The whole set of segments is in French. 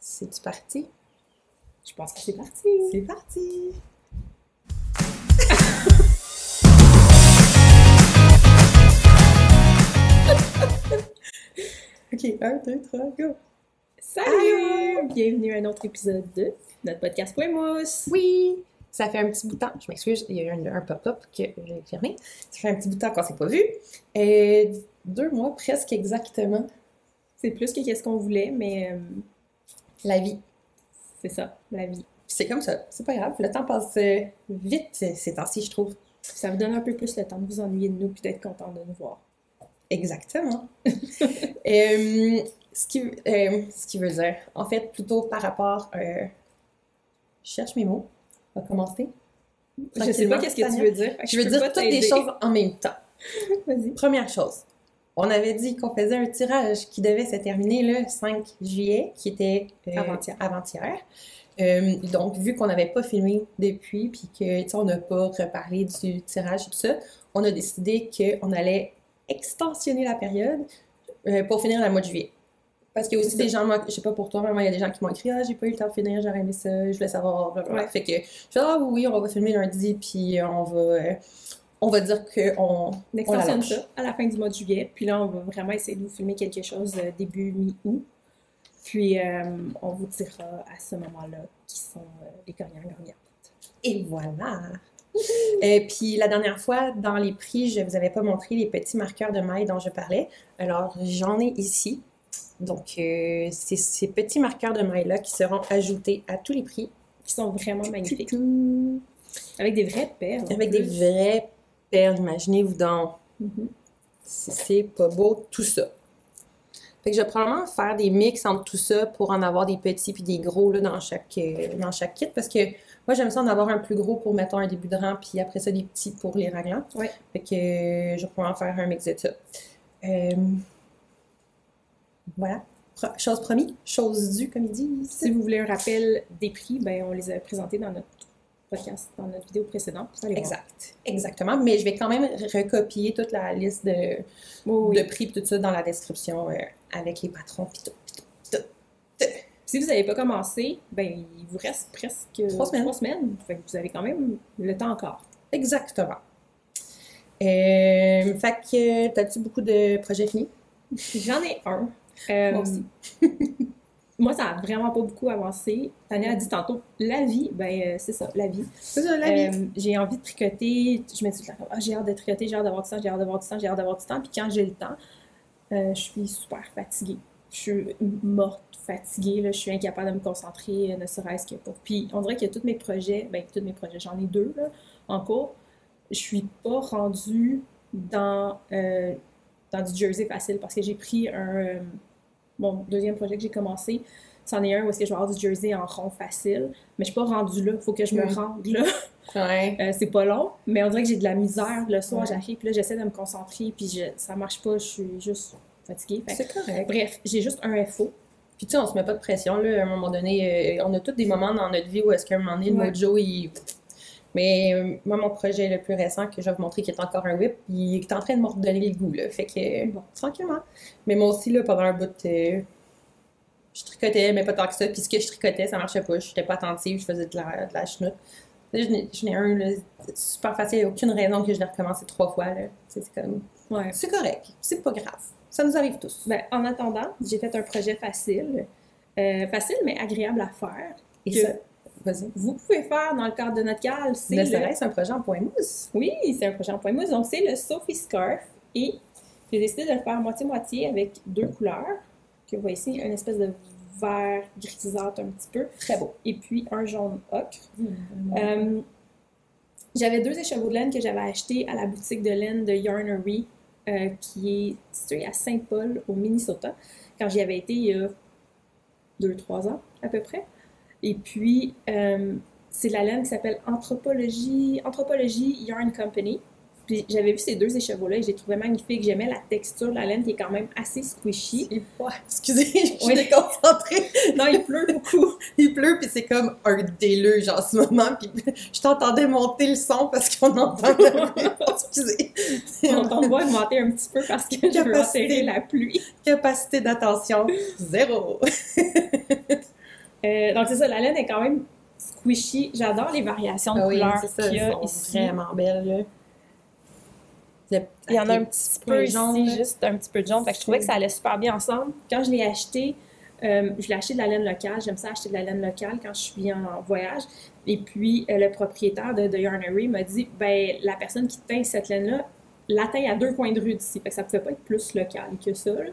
C'est-tu parti? Je pense que c'est parti. C'est parti! Ok, 1, 2, 3, go! Salut! Bienvenue à un autre épisode de notre podcast Point Mousse. Oui! Ça fait un petit bout de temps, je m'excuse, il y a eu un pop-up que j'ai fermé. Ça fait un petit bout de temps qu'on s'est pas vu. 2 mois presque exactement. C'est plus que qu'est-ce qu'on voulait, mais La vie. c'est ça, la vie. Puis c'est comme ça, c'est pas grave. Le temps passe vite ces temps-ci, je trouve. Ça vous donne un peu plus le temps de vous ennuyer de nous puis d'être content de nous voir. Exactement. Ce qui veut dire, en fait, plutôt par rapport... je cherche mes mots. On va commencer. Je sais pas qu'est-ce que tu veux dire. Je veux dire toutes les choses en même temps. Vas-y. Première chose, on avait dit qu'on faisait un tirage qui devait se terminer le 5 juillet, qui était avant-hier. Donc, vu qu'on n'avait pas filmé depuis, puis que, tu sais, on n'a pas reparlé du tirage et tout ça, on a décidé qu'on allait extensionner la période pour finir le mois de juillet. Parce qu'il y a aussi des gens, moi, je sais pas pour toi, mais moi, il y a des gens qui m'ont écrit « Ah, j'ai pas eu le temps de finir, j'aurais aimé ça, je voulais savoir, blablabla. » Ouais. Fait que je fais « Ah oui, on va filmer lundi, puis on va dire qu'on On extensionne ça à la fin du mois de juillet. Puis là, on va vraiment essayer de vous filmer quelque chose début mi-août. Puis on vous dira à ce moment-là qui sont les gagnants-gagnantes. Et voilà! Puis la dernière fois, dans les prix, je vous avais pas montré les petits marqueurs de maille dont je parlais. Alors, j'en ai ici. Donc, c'est ces petits marqueurs de maille-là qui seront ajoutés à tous les prix. Qui sont vraiment magnifiques. Avec des vraies perles. Avec des vraies perles, imaginez-vous donc. C'est pas beau, tout ça. Fait que je vais probablement faire des mix entre tout ça pour en avoir des petits puis des gros là, dans chaque kit. Parce que moi, j'aime ça en avoir un plus gros pour, mettons, un début de rang, puis après ça, des petits pour les raglans. Ouais. Fait que je vais probablement faire un mix de ça. Voilà. Chose promis, chose due, comme ils disent. Si vous voulez un rappel des prix, ben on les a présentés dans notre podcast, dans notre vidéo précédente. Vous allez voir. Exactement. Mais je vais quand même recopier toute la liste de prix et tout ça dans la description avec les patrons puis tout. Si vous n'avez pas commencé, ben il vous reste presque 3 semaines. 3 semaines. Fait que vous avez quand même le temps encore. Exactement. Fait que, t'as-tu beaucoup de projets finis? J'en ai un. Moi aussi. Moi, ça n'a vraiment pas beaucoup avancé. Tania a dit tantôt, la vie, ben c'est ça, la vie. C'est ça, la vie. J'ai envie de tricoter. Je me dis tout le temps, j'ai hâte de tricoter, j'ai hâte d'avoir du temps, j'ai hâte d'avoir du temps, j'ai hâte d'avoir du temps. Puis quand j'ai le temps, je suis super fatiguée. Je suis morte, fatiguée. Là, je suis incapable de me concentrer, ne serait-ce que pour. Puis on dirait que tous mes projets, j'en ai 2 là, en cours. Je suis pas rendue dans du jersey facile parce que j'ai pris mon deuxième projet que j'ai commencé. C'en est un où est-ce que je vais avoir du jersey en rond facile, mais je suis pas rendue là. Il faut que je me rende là. Ouais. C'est pas long, mais on dirait que j'ai de la misère. Le soir, Ouais. j'arrive, puis là, j'essaie de me concentrer, puis ça marche pas. Je suis juste fatiguée. Fait que, C'est correct. bref, j'ai juste un FO. Puis tu sais, on se met pas de pression, là. À un moment donné, on a tous des moments dans notre vie où est-ce qu'à un moment donné, le Ouais. mojo, il... Mais moi, mon projet le plus récent que je vais vous montrer, qui est encore un whip, il est en train de me redonner le goût, là. Fait que, Bon. tranquillement. Mais moi aussi, là, pendant un bout, je tricotais, mais pas tant que ça. Puis ce que je tricotais, ça marchait pas. Je n'étais pas attentive, je faisais de la chenoute. Là, j'en ai un, là, c'est super facile. Il n'y a aucune raison que je l'ai recommencé 3 fois, là. C'est comme... Ouais. C'est correct. C'est pas grave. Ça nous arrive tous. Ben, en attendant, j'ai fait un projet facile. Facile, mais agréable à faire. Et que ça, vas-y. vous pouvez faire dans le cadre de notre cale. C'est Ne le... serait-ce un projet en point mousse? Oui, c'est un projet en point mousse. Donc, c'est le Sophie Scarf. Et j'ai décidé de le faire moitié-moitié avec 2 couleurs. Que vous voyez ici, une espèce de vert grisâtre un petit peu. Très beau. Et puis un jaune ocre. J'avais 2 écheveaux de laine que j'avais achetés à la boutique de laine de Yarnery, qui est située à Saint-Paul, au Minnesota, quand j'y avais été il y a 2-3 ans à peu près. Et puis, c'est la laine qui s'appelle Anthropologie Yarn Company. Puis j'avais vu ces 2 écheveaux-là et j'ai trouvé magnifique. J'aimais la texture de la laine qui est quand même assez squishy. Excusez, je suis déconcentrée. Non, il pleut beaucoup. Il pleut, puis c'est comme un déluge en ce moment. Puis je t'entendais monter le son parce qu'on entend la pluie. Excusez. Mon ton de voix a monté un petit peu parce que je veux enterrer la pluie. Capacité d'attention, 0. Donc, c'est ça, la laine est quand même squishy. J'adore les variations de Ah oui, couleurs c'est ça, qu'il y a elles sont ici. vraiment belles, là. Il y en a un Avec petit des peu jaunes, ici, là. juste un petit peu de jaune. Fait que je trouvais que ça allait super bien ensemble. Quand je l'ai acheté, je l'ai acheté de la laine locale. J'aime ça acheter de la laine locale quand je suis en voyage. Et puis, le propriétaire de Yarnery m'a dit, ben, la personne qui teint cette laine-là, la teint à 2 coins de rue d'ici. Fait que ça pouvait pas être plus local que ça, là.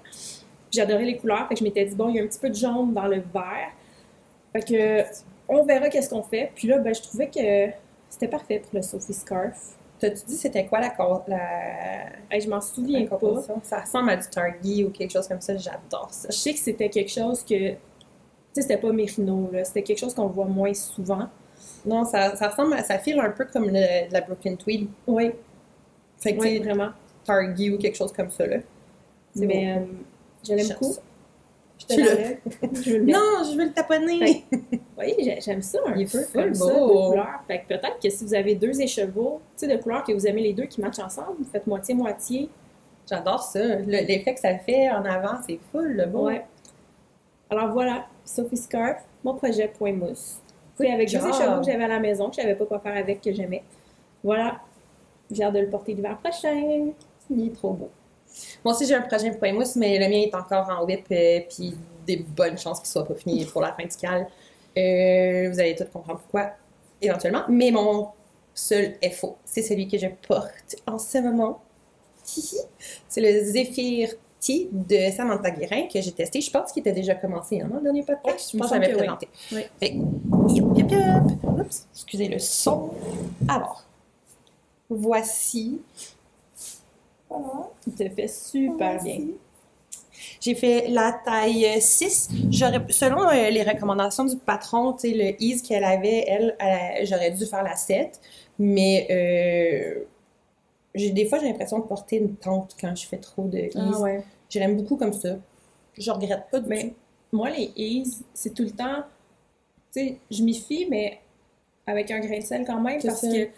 J'adorais les couleurs. Fait que je m'étais dit, bon, il y a un petit peu de jaune dans le vert. Fait que, on verra qu'est-ce qu'on fait. Puis là, ben, je trouvais que c'était parfait pour le Sophie Scarf. T'as-tu dit c'était quoi Hey, je m'en souviens la pas. composition? Ça ressemble à du Target ou quelque chose comme ça, j'adore ça. Je sais que c'était quelque chose que. Tu sais, c'était pas Mérino, là. C'était quelque chose qu'on voit moins souvent. Non, ça ressemble, ça file un peu comme de la Brooklyn Tweed. Oui, Fait que, oui, tu sais, vraiment. Target ou quelque chose comme ça, là. C'est Mais beau. je l'aime J'aime beaucoup. ça. Je te Tu l'enlève. Je veux le mettre. Non, je veux le taponner! Oui, j'aime ça un Il est peu full comme ça, beau. de couleurs. Fait que peut-être que si vous avez 2 écheveaux, tu sais, de couleurs que vous aimez les deux qui matchent ensemble, vous faites moitié-moitié. J'adore ça. L'effet que ça fait en avant, c'est full, le beau. Ouais. Alors voilà, Sophie Scarf, mon projet Point Mousse. C'est avec 2 job. écheveaux que j'avais à la maison, que je savais pas quoi faire avec, que j'aimais. Voilà. J'ai hâte de le porter l'hiver prochain. Il est trop beau. Moi aussi, j'ai un projet point mousse, mais le mien est encore en whip, puis des bonnes chances qu'il soit pas fini pour la fin du cal. Vous allez tout comprendre pourquoi, éventuellement. Mais mon seul FO, c'est celui que je porte en ce moment. C'est le Zephyr Tea de Samantha Guérin que j'ai testé. Je pense qu'il était déjà commencé dans le dernier podcast. Je pense que j'avais présenté. Oui. Fait que, oups, excusez le son. Alors, voici. Voilà. Il te fait super bien. J'ai fait la taille 6. Selon les recommandations du patron, tu sais, le ease qu'elle avait, j'aurais dû faire la 7. Mais des fois, j'ai l'impression de porter une tente quand je fais trop de ease. Ah ouais. Je l'aime beaucoup comme ça. Je regrette pas du tout. Moi, les ease, c'est tout le temps. Tu sais, je m'y fie, mais avec un grain de sel quand même, parce que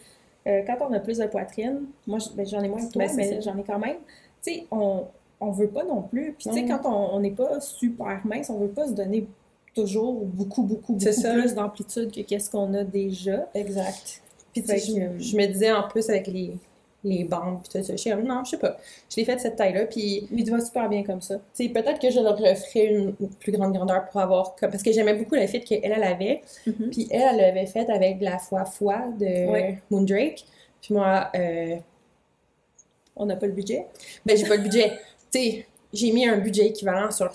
quand on a plus de poitrine, moi, j'en ai moins que toi, mais j'en ai quand même. Tu sais, on veut pas non plus. Puis, tu sais, quand on n'est pas super mince, on veut pas se donner toujours beaucoup plus d'amplitude que qu'est-ce qu'on a déjà. Exact. Puis, tu sais, je me disais en plus avec les bandes, puis tout ça, je suis comme, non, je sais pas. Je l'ai fait de cette taille-là, puis... Mais tu vas super bien comme ça. Tu sais, peut-être que je leur referais une plus grande grandeur pour avoir... Parce que j'aimais beaucoup le fit qu'elle avait. Puis elle l'avait fait avec de la foi de Moondrake. Puis moi... On n'a pas le budget? Ben, j'ai pas le budget. Tu sais, j'ai mis un budget équivalent sur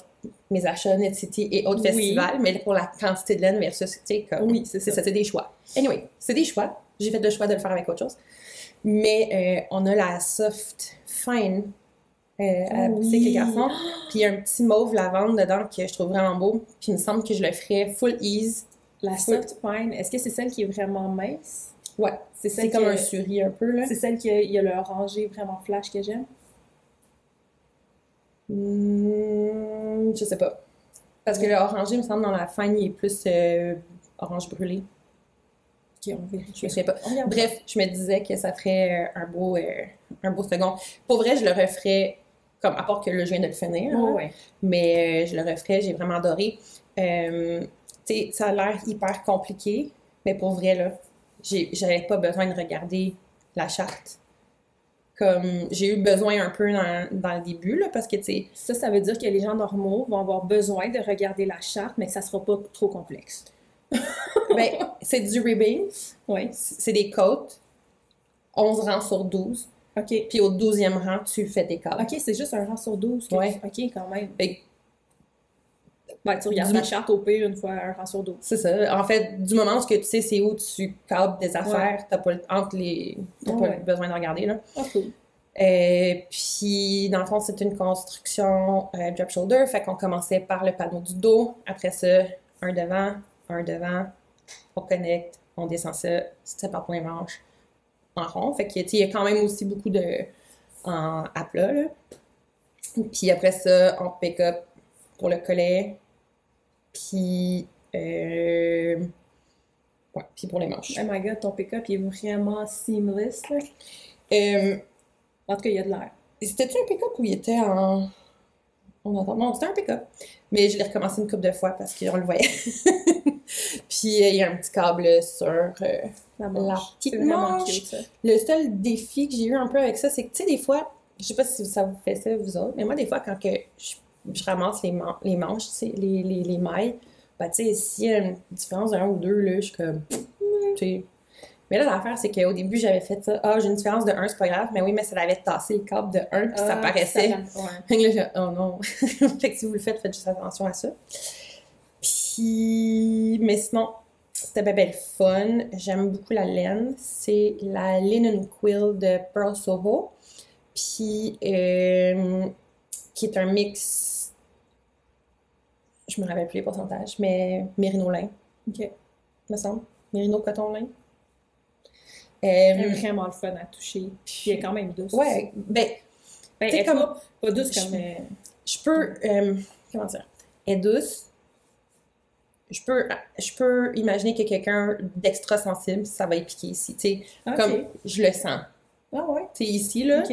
mes achats Net City et autres festivals, mais pour la quantité de laine versus, tu sais, comme... Oui, c'est ça. C'est des choix. Anyway, c'est des choix. J'ai fait le choix de le faire avec autre chose. Mais on a la Soft Fine à la boutique Les Garçons. Puis il y a un petit mauve lavande dedans que je trouve vraiment beau. Puis il me semble que je le ferais full ease. La Soft Fine, est-ce que c'est celle qui est vraiment mince? Ouais, c'est comme un suri un peu, là. C'est celle qui a le orangé vraiment flash que j'aime? Je sais pas. Parce que le orangé, me semble, dans la fine, il est plus orange brûlé. Ok, on vérifie. Je me souviens pas. Bref, je me disais que ça ferait un beau second. Pour vrai, je le referais, comme à part que là, je viens de le finir. Mais je le referais, j'ai vraiment adoré. Tu sais, ça a l'air hyper compliqué, mais pour vrai, là, j'avais pas besoin de regarder la charte. Comme, j'ai eu besoin un peu dans le début, là, parce que, tu sais... Ça veut dire que les gens normaux vont avoir besoin de regarder la charte, mais que ça sera pas trop complexe. Ben, c'est du ribbing. Oui. C'est des côtes. 11 rangs sur 12. OK. Puis au 12e rang, tu fais tes côtes. OK, c'est juste un rang sur 12. Ouais. OK, quand même. Ben, tu regardes la charte au pire une fois un rang sur 12. C'est ça. En fait, du moment où tu sais c'est où tu cadres des affaires, t'as pas, pas besoin de regarder, là. Ah, cool. Puis, dans le fond, c'est une construction drop shoulder. Fait qu'on commençait par le panneau du dos. Après ça, un devant. On connecte, on descend ça, c'est par pour les manches en rond. Fait que, il y a quand même aussi beaucoup à plat, là. Puis après ça, on pick-up pour le collet. Puis, puis pour les manches. Oh my god, ton pick-up, il est vraiment seamless, là. En tout cas, il y a de l'air. C'était-tu un pick-up ou il était en... On entend. Non, c'était un pick-up. Mais je l'ai recommencé une couple de fois parce qu'on le voyait. Puis il y a un petit câble sur La petite vraiment manche. cute, ça. Le seul défi que j'ai eu un peu avec ça, c'est que, tu sais, des fois, je sais pas si ça vous fait ça, vous autres, mais moi, des fois, quand que je ramasse les manches, tu sais, les mailles, ben, tu sais, s'il y a une différence d'un ou deux, là, je suis comme, tu sais. Mais là, l'affaire, c'est qu'au début, j'avais fait ça. Ah, j'ai une différence de 1, c'est pas grave. Mais oui, mais ça l'avait tassé le câble de 1, puis ça paraissait. Fait que là, j'ai oh non. Fait que si vous le faites juste attention à ça. Puis, mais sinon, c'était bien le fun. J'aime beaucoup la laine. C'est la Linen Quill de Pearl Soho. Puis, qui est un mix, je me rappelle plus les pourcentages, mais mérino-lin. OK. Me semble. Mérino-coton-lin. Elle est vraiment le fun à toucher. Puis elle est quand même douce. Ouais, ben elle est comme pas douce comme. Je peux. Comment dire? Elle est douce. Je peux imaginer que quelqu'un d'extra sensible, ça va y piquer ici. Tu sais, comme je le sens. Ah ouais? Tu sais, ici, là,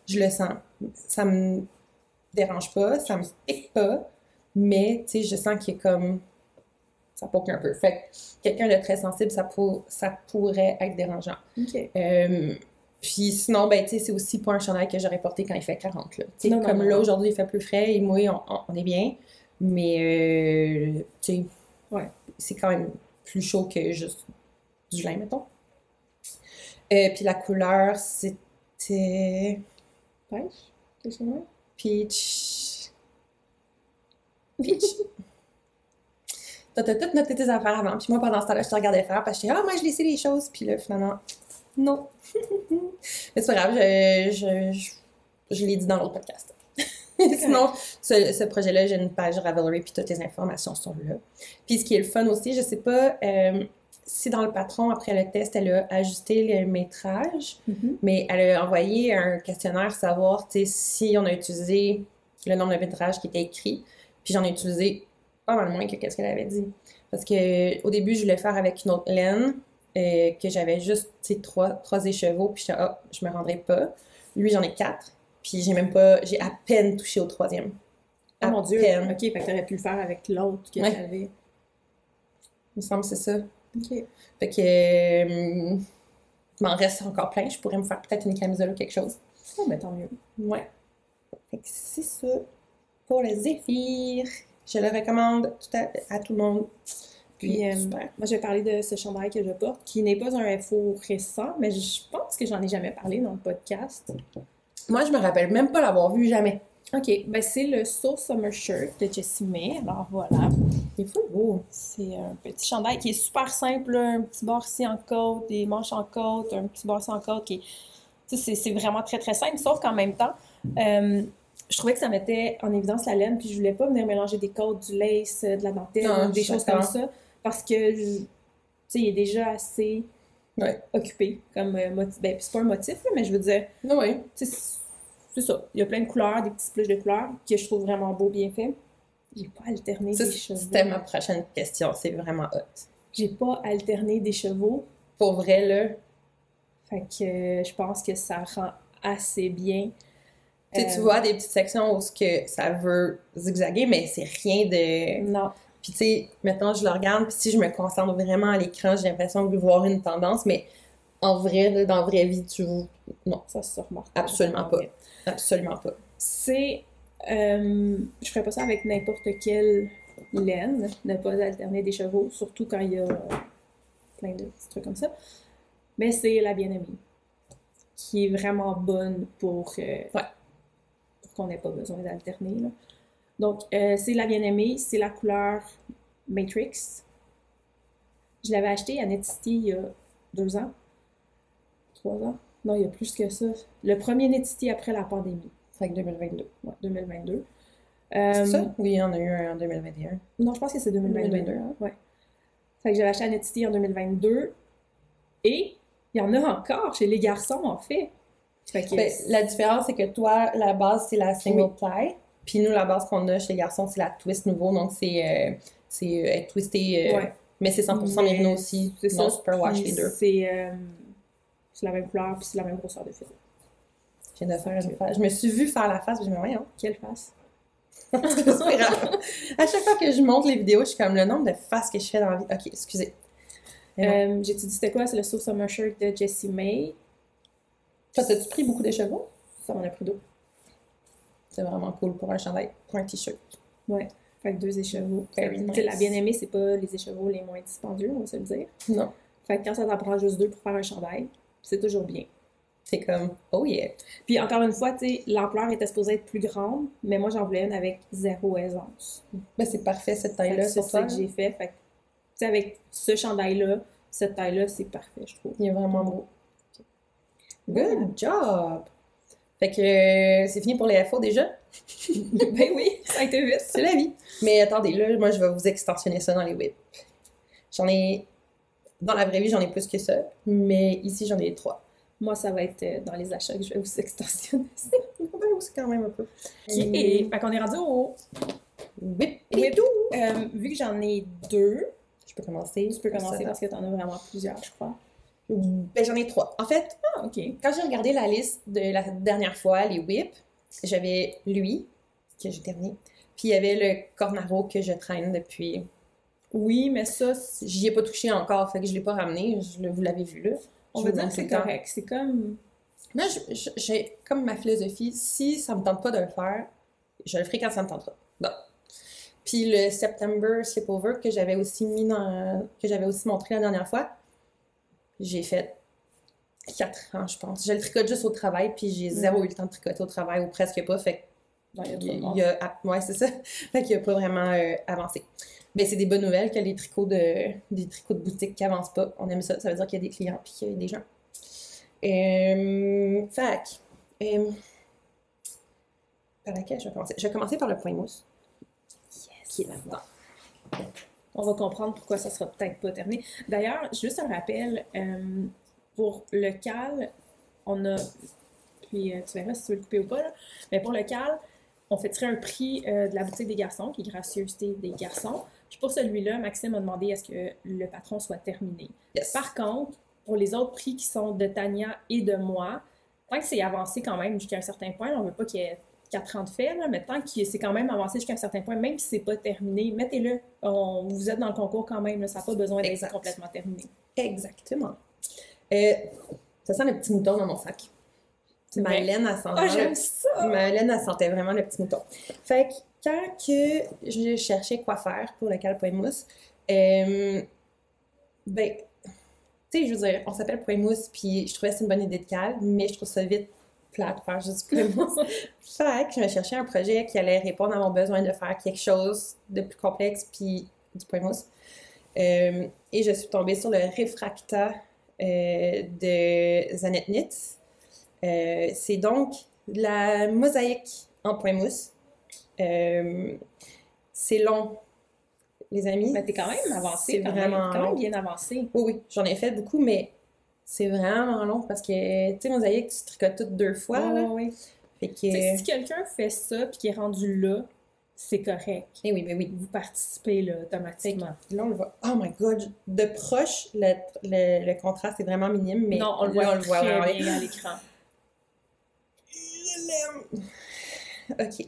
je le sens. Ça me dérange pas, ça me pique pas, mais tu sais, je sens qu'il y a comme. Ça poque un peu. Fait que quelqu'un de très sensible, ça pourrait être dérangeant. OK. Puis sinon, ben, tu sais, c'est aussi pas un chandail que j'aurais porté quand il fait 40, là. Tu sais, comme là, aujourd'hui, il fait plus frais et moi, on est bien. Mais, tu sais, ouais, c'est quand même plus chaud que juste du lin, mettons. Puis la couleur, c'était... Pêche? Qu'est-ce que c'est? Peach. Peach. T'as tout noté tes affaires avant. Puis moi, pendant ce temps-là, je te regardais faire parce que j'étais, moi, je laissais les choses. Puis là, finalement, non. Mais c'est pas grave, je l'ai dit dans l'autre podcast. Sinon, ce projet-là, j'ai une page Ravelry, puis toutes les informations sont là. Puis ce qui est le fun aussi, je sais pas si dans le patron, après le test, elle a ajusté le métrage, mais elle a envoyé un questionnaire savoir si on a utilisé le nombre de métrages qui était écrit. Puis j'en ai utilisé pas mal moins que qu'est-ce qu'elle avait dit. Parce que au début, je voulais faire avec une autre laine, que j'avais juste 3 écheveaux, puis j'étais, je me rendrais pas. Lui, j'en ai 4, puis j'ai à peine touché au 3e. Oh mon Dieu! Ok, fait que t'aurais pu le faire avec l'autre que j'avais. Il me semble que c'est ça. Ok. Fait que, il m'en reste encore plein. Je pourrais me faire peut-être une camisole ou quelque chose. Oh, mais tant mieux. Ouais. Fait que c'est ça pour le Zéphyr. Je le recommande à tout le monde. Puis, moi, je vais parler de ce chandail que je porte, qui n'est pas un FO récent, mais je pense que j'en ai jamais parlé dans le podcast. Moi, je me rappelle même pas l'avoir vu jamais. OK, ben c'est le So Summer Shirt de Jessie May. Alors voilà. Il est fou beau. C'est un petit chandail qui est super simple, là, un petit bord ici en côte, des manches en côte, un petit bord ici en côte. C'est vraiment très très simple, sauf qu'en même temps, je trouvais que ça mettait en évidence la laine, puis je voulais pas venir mélanger des côtes, du lace, de la dentelle, des choses comme ça, parce que, tu sais, il est déjà assez occupé comme motif. Ben, c'est pas un motif, là, mais je veux dire, c'est ça. Il y a plein de couleurs, des petits splashs de couleurs que je trouve vraiment beau, bien fait. J'ai pas alterné des chevaux. C'était ma prochaine question, c'est vraiment hot. J'ai pas alterné des chevaux. Pour vrai, là. Fait que je pense que ça rend assez bien. Tu vois des petites sections où ça veut zigzaguer, mais c'est rien de... Non. Puis tu sais, maintenant je le regarde, puis si je me concentre vraiment à l'écran, j'ai l'impression de voir une tendance, mais en vrai, là, dans la vraie vie, non. Ça se remarque. Absolument pas. Absolument pas. C'est... je ferais pas ça avec n'importe quelle laine, ne pas alterner des chevaux, surtout quand il y a plein de petits trucs comme ça. Mais c'est la bien-aimée, qui est vraiment bonne pour qu'on n'ait pas besoin d'alterner, là. Donc, c'est la bien-aimée, c'est la couleur Matrix. Je l'avais acheté à Netity il y a 2 ans. 3 ans. Non, il y a plus que ça. Le premier Netity après la pandémie. Fait que 2022. Ouais, 2022. C'est ça? Oui, il y en a eu un en 2021. Non, je pense que c'est 2022. Hein? Ouais. Fait que j'avais acheté à Netity en 2022. Et il y en a encore chez les garçons, en fait. La différence, c'est que toi, la base, c'est la single ply. Puis nous, la base qu'on a chez les garçons, c'est la twist nouveau. Donc, c'est twisté. Mais c'est 100% mérino aussi. C'est ça. Super wash les deux. C'est la même couleur, puis c'est la même grosseur de fil. Je viens de faire une face. Je me suis vue faire la face, puis je me dis, voyons. Quelle face? C'est pas grave. À chaque fois que je monte les vidéos, je suis comme le nombre de faces que je fais dans la vie. Ok, excusez. J'ai-tu dit c'était quoi? C'est le So Summer Shirt de Jessie May. Toi, t'as-tu pris beaucoup d'écheveaux? Ça m'en a pris deux. C'est vraiment cool pour un chandail, pour un t-shirt. Ouais. Fait que 2 écheveaux. Very nice. La bien-aimée, c'est pas les écheveaux les moins dispendieux, on va se le dire. Non. Fait que quand ça t'en prend juste 2 pour faire un chandail, c'est toujours bien. C'est comme, oh yeah. Puis encore une fois, tu sais, l'ampleur était supposée être plus grande, mais moi j'en voulais une avec 0 aisance. Ben, c'est parfait cette Fait que taille-là c'est sur ça toi. que j'ai fait. Fait que, tu sais, avec ce chandail-là, cette taille-là, c'est parfait, je trouve. Il est vraiment beau. Good job! Fait que c'est fini pour les FO déjà? Ben oui, ça a été vite. C'est la vie. Mais attendez, là, moi, je vais vous extensionner ça dans les whips. J'en ai... Dans la vraie vie, j'en ai plus que ça. Mais ici, j'en ai 3. Moi, ça va être dans les achats que je vais vous extensionner ça. Ben aussi, quand même un peu. Et fait qu'on est rendu au Whip et whip. tout! Vu que j'en ai 2, Je peux commencer. tu peux commencer parce que t'en as vraiment plusieurs, je crois. Ben, j'en ai 3. En fait, Ah, ok. quand j'ai regardé la liste de la dernière fois, les whips, j'avais lui, que j'ai terminé, puis il y avait le Cornaro que je traîne depuis. Oui, mais ça, J'y ai pas touché encore, fait que je l'ai pas ramené. Vous l'avez vu là. on Je va vous dire le que c'est montre tout le temps. correct. C'est comme. Moi, j'ai comme ma philosophie, si ça me tente pas de le faire, je le ferai quand ça me tentera. Bon. Puis le September Slipover que j'avais aussi que j'avais aussi montré la dernière fois, j'ai fait 4 ans, je pense. Je le tricote juste au travail, puis j'ai zéro eu le temps de tricoter au travail, ou presque pas, fait Non, il y a que trop de monde. ouais, c'est ça. Fait qu'il a pas vraiment avancé. Mais c'est des bonnes nouvelles que des tricots de boutique qui avancent pas. On aime ça. Ça veut dire qu'il y a des clients puis qu'il y a des gens. Par laquelle je vais commencer? Je vais commencer par le point mousse. Qui est là-dedans. On va comprendre pourquoi ça sera peut-être pas terminé. D'ailleurs, juste un rappel, pour le cal, on a, puis tu verras si tu veux le couper ou pas, là, mais pour le cal, on fait tirer un prix de la boutique des garçons, qui est Gracieuseté des garçons. Puis pour celui-là, Maxime m'a demandé est-ce que le patron soit terminé. Yes. Par contre, pour les autres prix qui sont de Tania et de moi, tant que c'est avancé quand même jusqu'à un certain point, on ne veut pas qu'il y ait 4 ans de fait, là, mais tant que c'est quand même avancé jusqu'à un certain point, même si c'est pas terminé, mettez-le. Vous êtes dans le concours quand même, là, ça n'a pas besoin d'être Exact. complètement terminé. Exactement. Ça sent le petit mouton dans mon sac. C'est vrai? Maëlène, elle sent Ah, vraiment j'aime ça! Maëlène, elle sentait vraiment le petit mouton. Fait que quand que je cherchais quoi faire pour le cal point mousse, ben, tu sais, je veux dire, on s'appelle point mousse, puis je trouvais que c'est une bonne idée de cal, mais je trouve ça vite plate de faire juste du point mousse. Fait que je me cherchais un projet qui allait répondre à mon besoin de faire quelque chose de plus complexe, puis du point mousse. Et je suis tombée sur le Refracta de Zanet Knits. C'est donc de la mosaïque en point mousse. C'est long, les amis. Mais t'es quand même avancé, C'est quand vraiment même long. bien avancé. Oui, oui, j'en ai fait beaucoup, mais c'est vraiment long parce que, tu sais, mosaïque, tu tricotes toutes 2 fois, là. Oui. Fait que... Si quelqu'un fait ça puis qui est rendu là, c'est correct. Eh oui, ben oui. Vous participez là, automatiquement. Là, on le voit. Oh my God! De proche, le contraste est vraiment minime, mais Non, on le là, voit très vraiment bien à l'écran. Je l'aime! OK.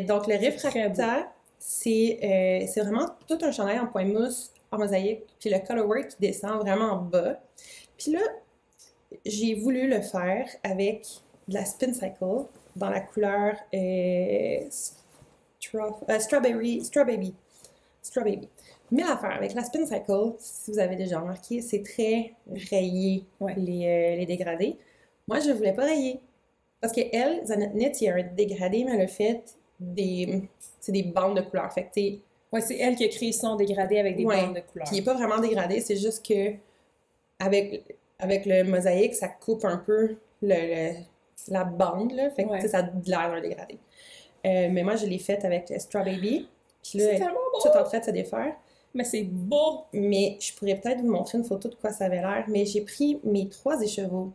Donc, le Très Refracta, c'est vraiment tout un chandail en point mousse, en mosaïque, puis le colorwork qui descend vraiment en bas. Puis là, j'ai voulu le faire avec de la Spin Cycle dans la couleur Strawberry. Mais l'affaire avec la Spin Cycle, si vous avez déjà remarqué, c'est très rayé, Ouais. les dégradés. Moi, je ne voulais pas rayer. Parce que elle, Zanet Knits, il y a un dégradé, mais elle a fait c'est des bandes de couleurs. Fait que t'es... Ouais, c'est elle qui a créé son dégradé avec des Ouais. bandes de couleurs. Puis il n'est pas vraiment dégradé, c'est juste que avec le mosaïque, ça coupe un peu la bande, là. Fait que Ouais. tu sais, ça a l'air d'un dégradé. Mais moi, je l'ai faite avec le Straw Baby. Puis là, C'est elle est tellement beau! toute en train de se défaire. Mais c'est beau! Mais je pourrais peut-être vous montrer une photo de quoi ça avait l'air. Mais j'ai pris mes 3 écheveaux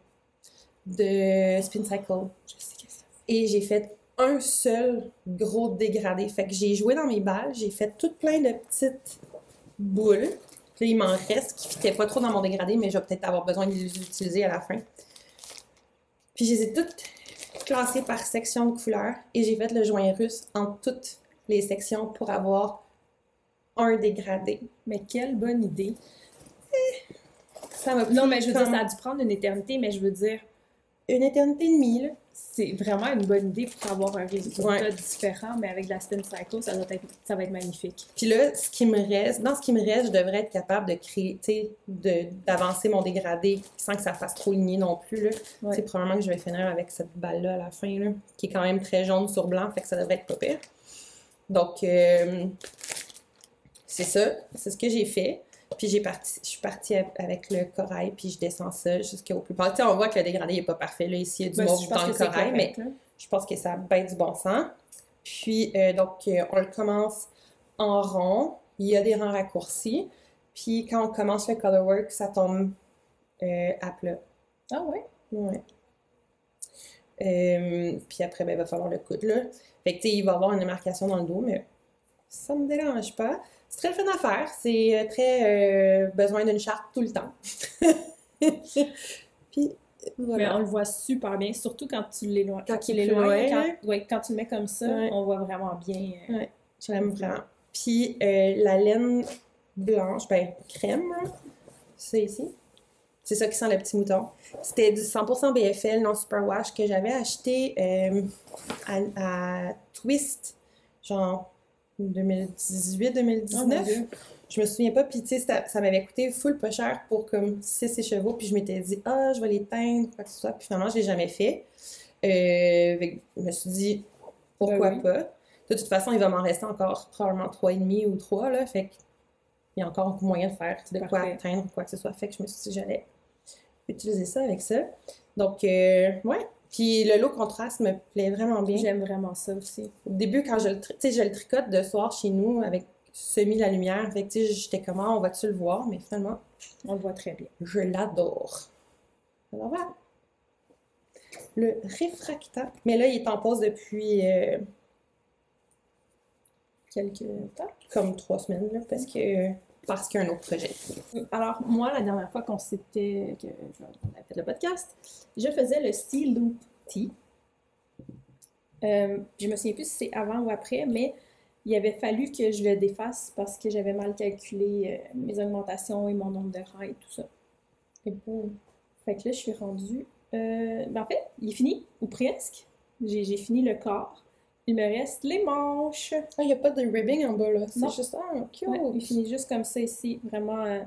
de Spin Cycle. Je sais que ça. Et j'ai fait un seul gros dégradé. Fait que j'ai joué dans mes balles, j'ai fait tout plein de petites boules. Puis là, il m'en reste qui ne fitaient pas trop dans mon dégradé, mais je vais peut-être avoir besoin de les utiliser à la fin. Puis je les ai toutes classé par section de couleurs et j'ai fait le joint russe en toutes les sections pour avoir un dégradé. Mais quelle bonne idée. Ça m'a pris Non, mais je veux dire, ça a dû prendre une éternité, mais je veux dire... Une éternité et demie, là. C'est vraiment une bonne idée pour avoir un résultat différent, mais avec de la Spin Cycle, ça va être magnifique. Puis là, dans ce qui me reste, je devrais être capable de créer, tu sais, d'avancer mon dégradé sans que ça fasse trop ligné non plus, là. C'est probablement que je vais finir avec cette balle-là à la fin, là, qui est quand même très jaune sur blanc, fait que ça devrait être pas pire. Donc, c'est ça, c'est ce que j'ai fait. Puis je suis partie avec le corail, puis je descends ça jusqu'au plus bas. Tu sais, on voit que le dégradé n'est pas parfait, là, ici, il y a du mauve dans le corail, mais je pense que ça a bien du bon sens. Puis, on le commence en rond, il y a des rangs raccourcis, puis quand on commence le colorwork, ça tombe à plat. Ah ouais? Ouais. Puis après, ben, il va falloir le coudre, là. Fait que, tu sais, il va y avoir une démarcation dans le dos, mais ça me dérange pas. C'est très fun à faire. C'est très besoin d'une charte tout le temps. Puis, voilà. Mais on le voit super bien, surtout quand tu l'éloignes. Quand il est loin. Quand tu le mets comme ça, on voit vraiment bien. Ouais, j'aime vraiment. Puis, la laine blanche, ben, crème, c'est ici. C'est ça qui sent le petit mouton. C'était du 100% BFL, non superwash, que j'avais acheté à Twist, genre 2018-2019. Je me souviens pas, puis tu sais, ça m'avait coûté full pas cher pour comme 6 chevaux, puis je m'étais dit, je vais les teindre, quoi que ce soit, puis finalement, je l'ai jamais fait. Je me suis dit, pourquoi pas? De toute façon, il va m'en rester encore probablement 3,5 ou 3, là, fait qu'il y a encore moyen de faire de quoi teindre ou quoi que ce soit, fait que je me suis dit, j'allais utiliser ça avec ça. Donc, ouais. Puis le look contraste me plaît vraiment bien. J'aime vraiment ça aussi. Au début, quand je le tricote de soir chez nous avec semi la lumière, fait que tu sais, j'étais comme, on va-tu le voir? Mais finalement, on le voit très bien. Je l'adore. Alors voilà. Le réfracta. Mais là, il est en pause depuis quelques temps, comme 3 semaines, là, parce qu'il y a un autre projet. Alors, moi, la dernière fois qu'on a fait le podcast, je faisais le Sea Loop Tee. Je me souviens plus si c'est avant ou après, mais il avait fallu que je le défasse parce que j'avais mal calculé mes augmentations et mon nombre de rangs et tout ça. Et bon, fait que là, je suis rendue... en fait, il est fini, ou presque. J'ai fini le corps. Il me reste les manches. Ah, il n'y a pas de ribbing en bas, là. C'est juste ça, cute. Ouais, il finit juste comme ça ici. Vraiment...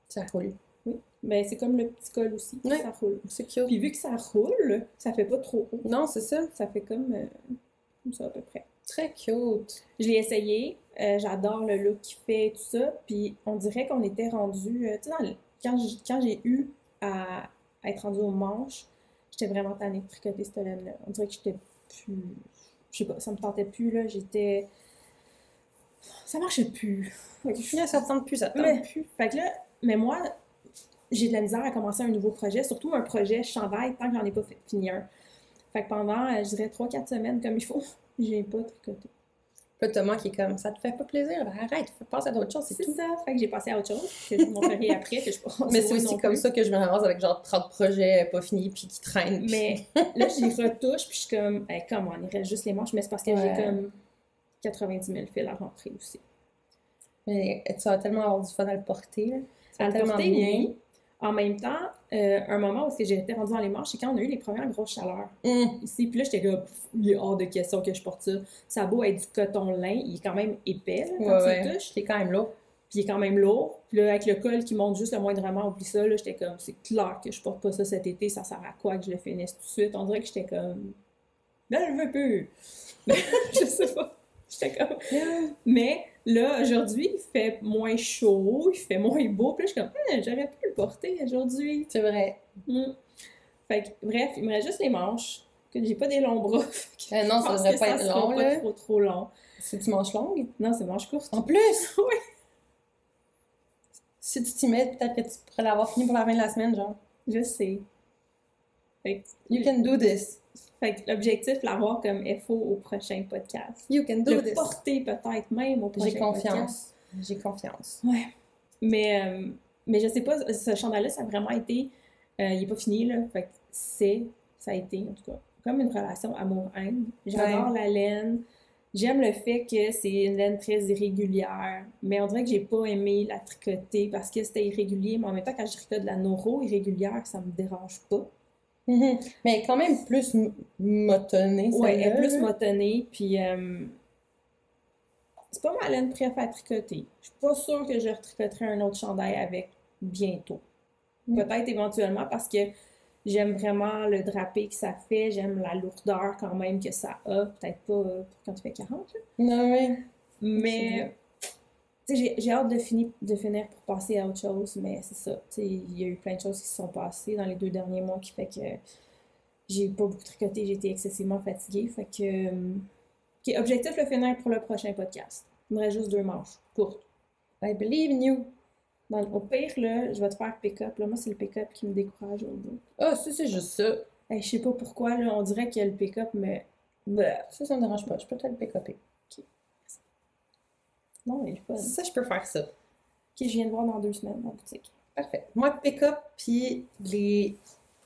Ça roule. Oui. Ben, c'est comme le petit col aussi. Ouais. Ça roule. C'est cute. Puis vu que ça roule, ça fait pas trop haut. Non, c'est ça. Ça fait comme ça à peu près. Très cute. Je l'ai essayé. J'adore le look qu'il fait et tout ça. Puis on dirait qu'on était rendu... tu sais, quand j'ai eu à être rendue aux manches, j'étais vraiment tannée de tricoter cette laine-là. On dirait que j'étais plus... Je sais pas, ça me tentait plus, là. J'étais... Ça marchait plus. Ça tente plus, ça tente plus. Fait que là, mais moi, j'ai de la misère à commencer un nouveau projet, surtout un projet chandail, tant que j'en ai pas fini un. Fait que pendant, je dirais, 3-4 semaines, comme il faut, j'ai pas tricoté. Là, Thomas qui est comme, ça te fait pas plaisir, ben arrête, passe à d'autres choses, c'est tout. C'est ça, fait que j'ai passé à autre chose, que je vous montrerai après, que je pense. Mais c'est aussi comme ça que je me ramasse avec genre 30 projets pas finis puis qui traînent. Pis... Mais là, je les retouche, puis je suis comme, comment, il reste juste les manches, mais c'est parce que j'ai comme 90 000 fils à rentrer aussi. Mais tu vas tellement avoir du fun à le porter, là. À le porter, bien. Oui. En même temps, un moment où j'étais rendue dans les manches, c'est quand on a eu les premières grosses chaleurs ici. Puis là, j'étais comme, il est hors de question que je porte ça. Ça a beau être du coton lin, il est quand même épais là, quand tu le touches. Il est quand même lourd. Puis il est quand même lourd. Puis là, avec le col qui monte juste le moindrement, oublie ça, là, j'étais comme, c'est clair que je porte pas ça cet été, ça sert à quoi que je le finisse tout de suite? On dirait que j'étais comme, là, je veux plus. Je sais pas. J'étais comme... Mais là, aujourd'hui, il fait moins chaud, il fait moins beau. Puis là, je suis comme, j'aurais pu le porter aujourd'hui. C'est vrai. Fait que, bref, il me reste juste les manches, que j'ai pas des longs bras. Non, ça devrait pas être long, là. Pas trop long. C'est du manche longue? Non, c'est manche courte. En plus? Oui. Si tu t'y mets, peut-être que tu pourrais l'avoir fini pour la fin de la semaine, genre. Je sais. Fait que, you can do this. Fait que l'objectif, l'avoir comme FO au prochain podcast. You can do this. Le porter peut-être même au prochain podcast. J'ai confiance. Ouais. Mais je sais pas, ce chandail-là, ça a vraiment été Il est pas fini, là. Fait que ça a été, en tout cas, comme une relation amour-haine. J'adore la laine. J'aime le fait que c'est une laine très irrégulière, mais on dirait que j'ai pas aimé la tricoter parce que c'était irrégulier, mais en même temps, quand je tricote de la Noro irrégulière, ça me dérange pas. Mais quand même plus motonnée, Ouais, elle est celle-là. plus motonnée, puis c'est pas ma laine préférée à tricoter. Je suis pas sûre que je retricoterai un autre chandail avec bientôt. Peut-être éventuellement parce que j'aime vraiment le drapé que ça fait, j'aime la lourdeur quand même que ça a. Peut-être pas pour quand tu fais 40, là. Non, oui. Mais tu sais, j'ai hâte de finir pour passer à autre chose, mais c'est ça. Tu sais, il y a eu plein de choses qui se sont passées dans les 2 derniers mois qui fait que j'ai pas beaucoup tricoté, j'ai été excessivement fatiguée. Fait que. Ok, objectif le finir pour le prochain podcast. Il me reste juste 2 manches courtes. I believe in you. Au pire, là, je vais te faire pick-up. Là, moi, c'est le pick-up qui me décourage au bout. Ah, ça, c'est juste ça. Hey, je sais pas pourquoi, là, on dirait que le pick-up me. Bah. Ça me dérange pas. Je peux peut-être le pick-upper. Ok. Non, mais il est fun. Ça, je peux faire ça. Ok, je viens de voir dans 2 semaines en boutique. Parfait. Moi, pick-up, puis les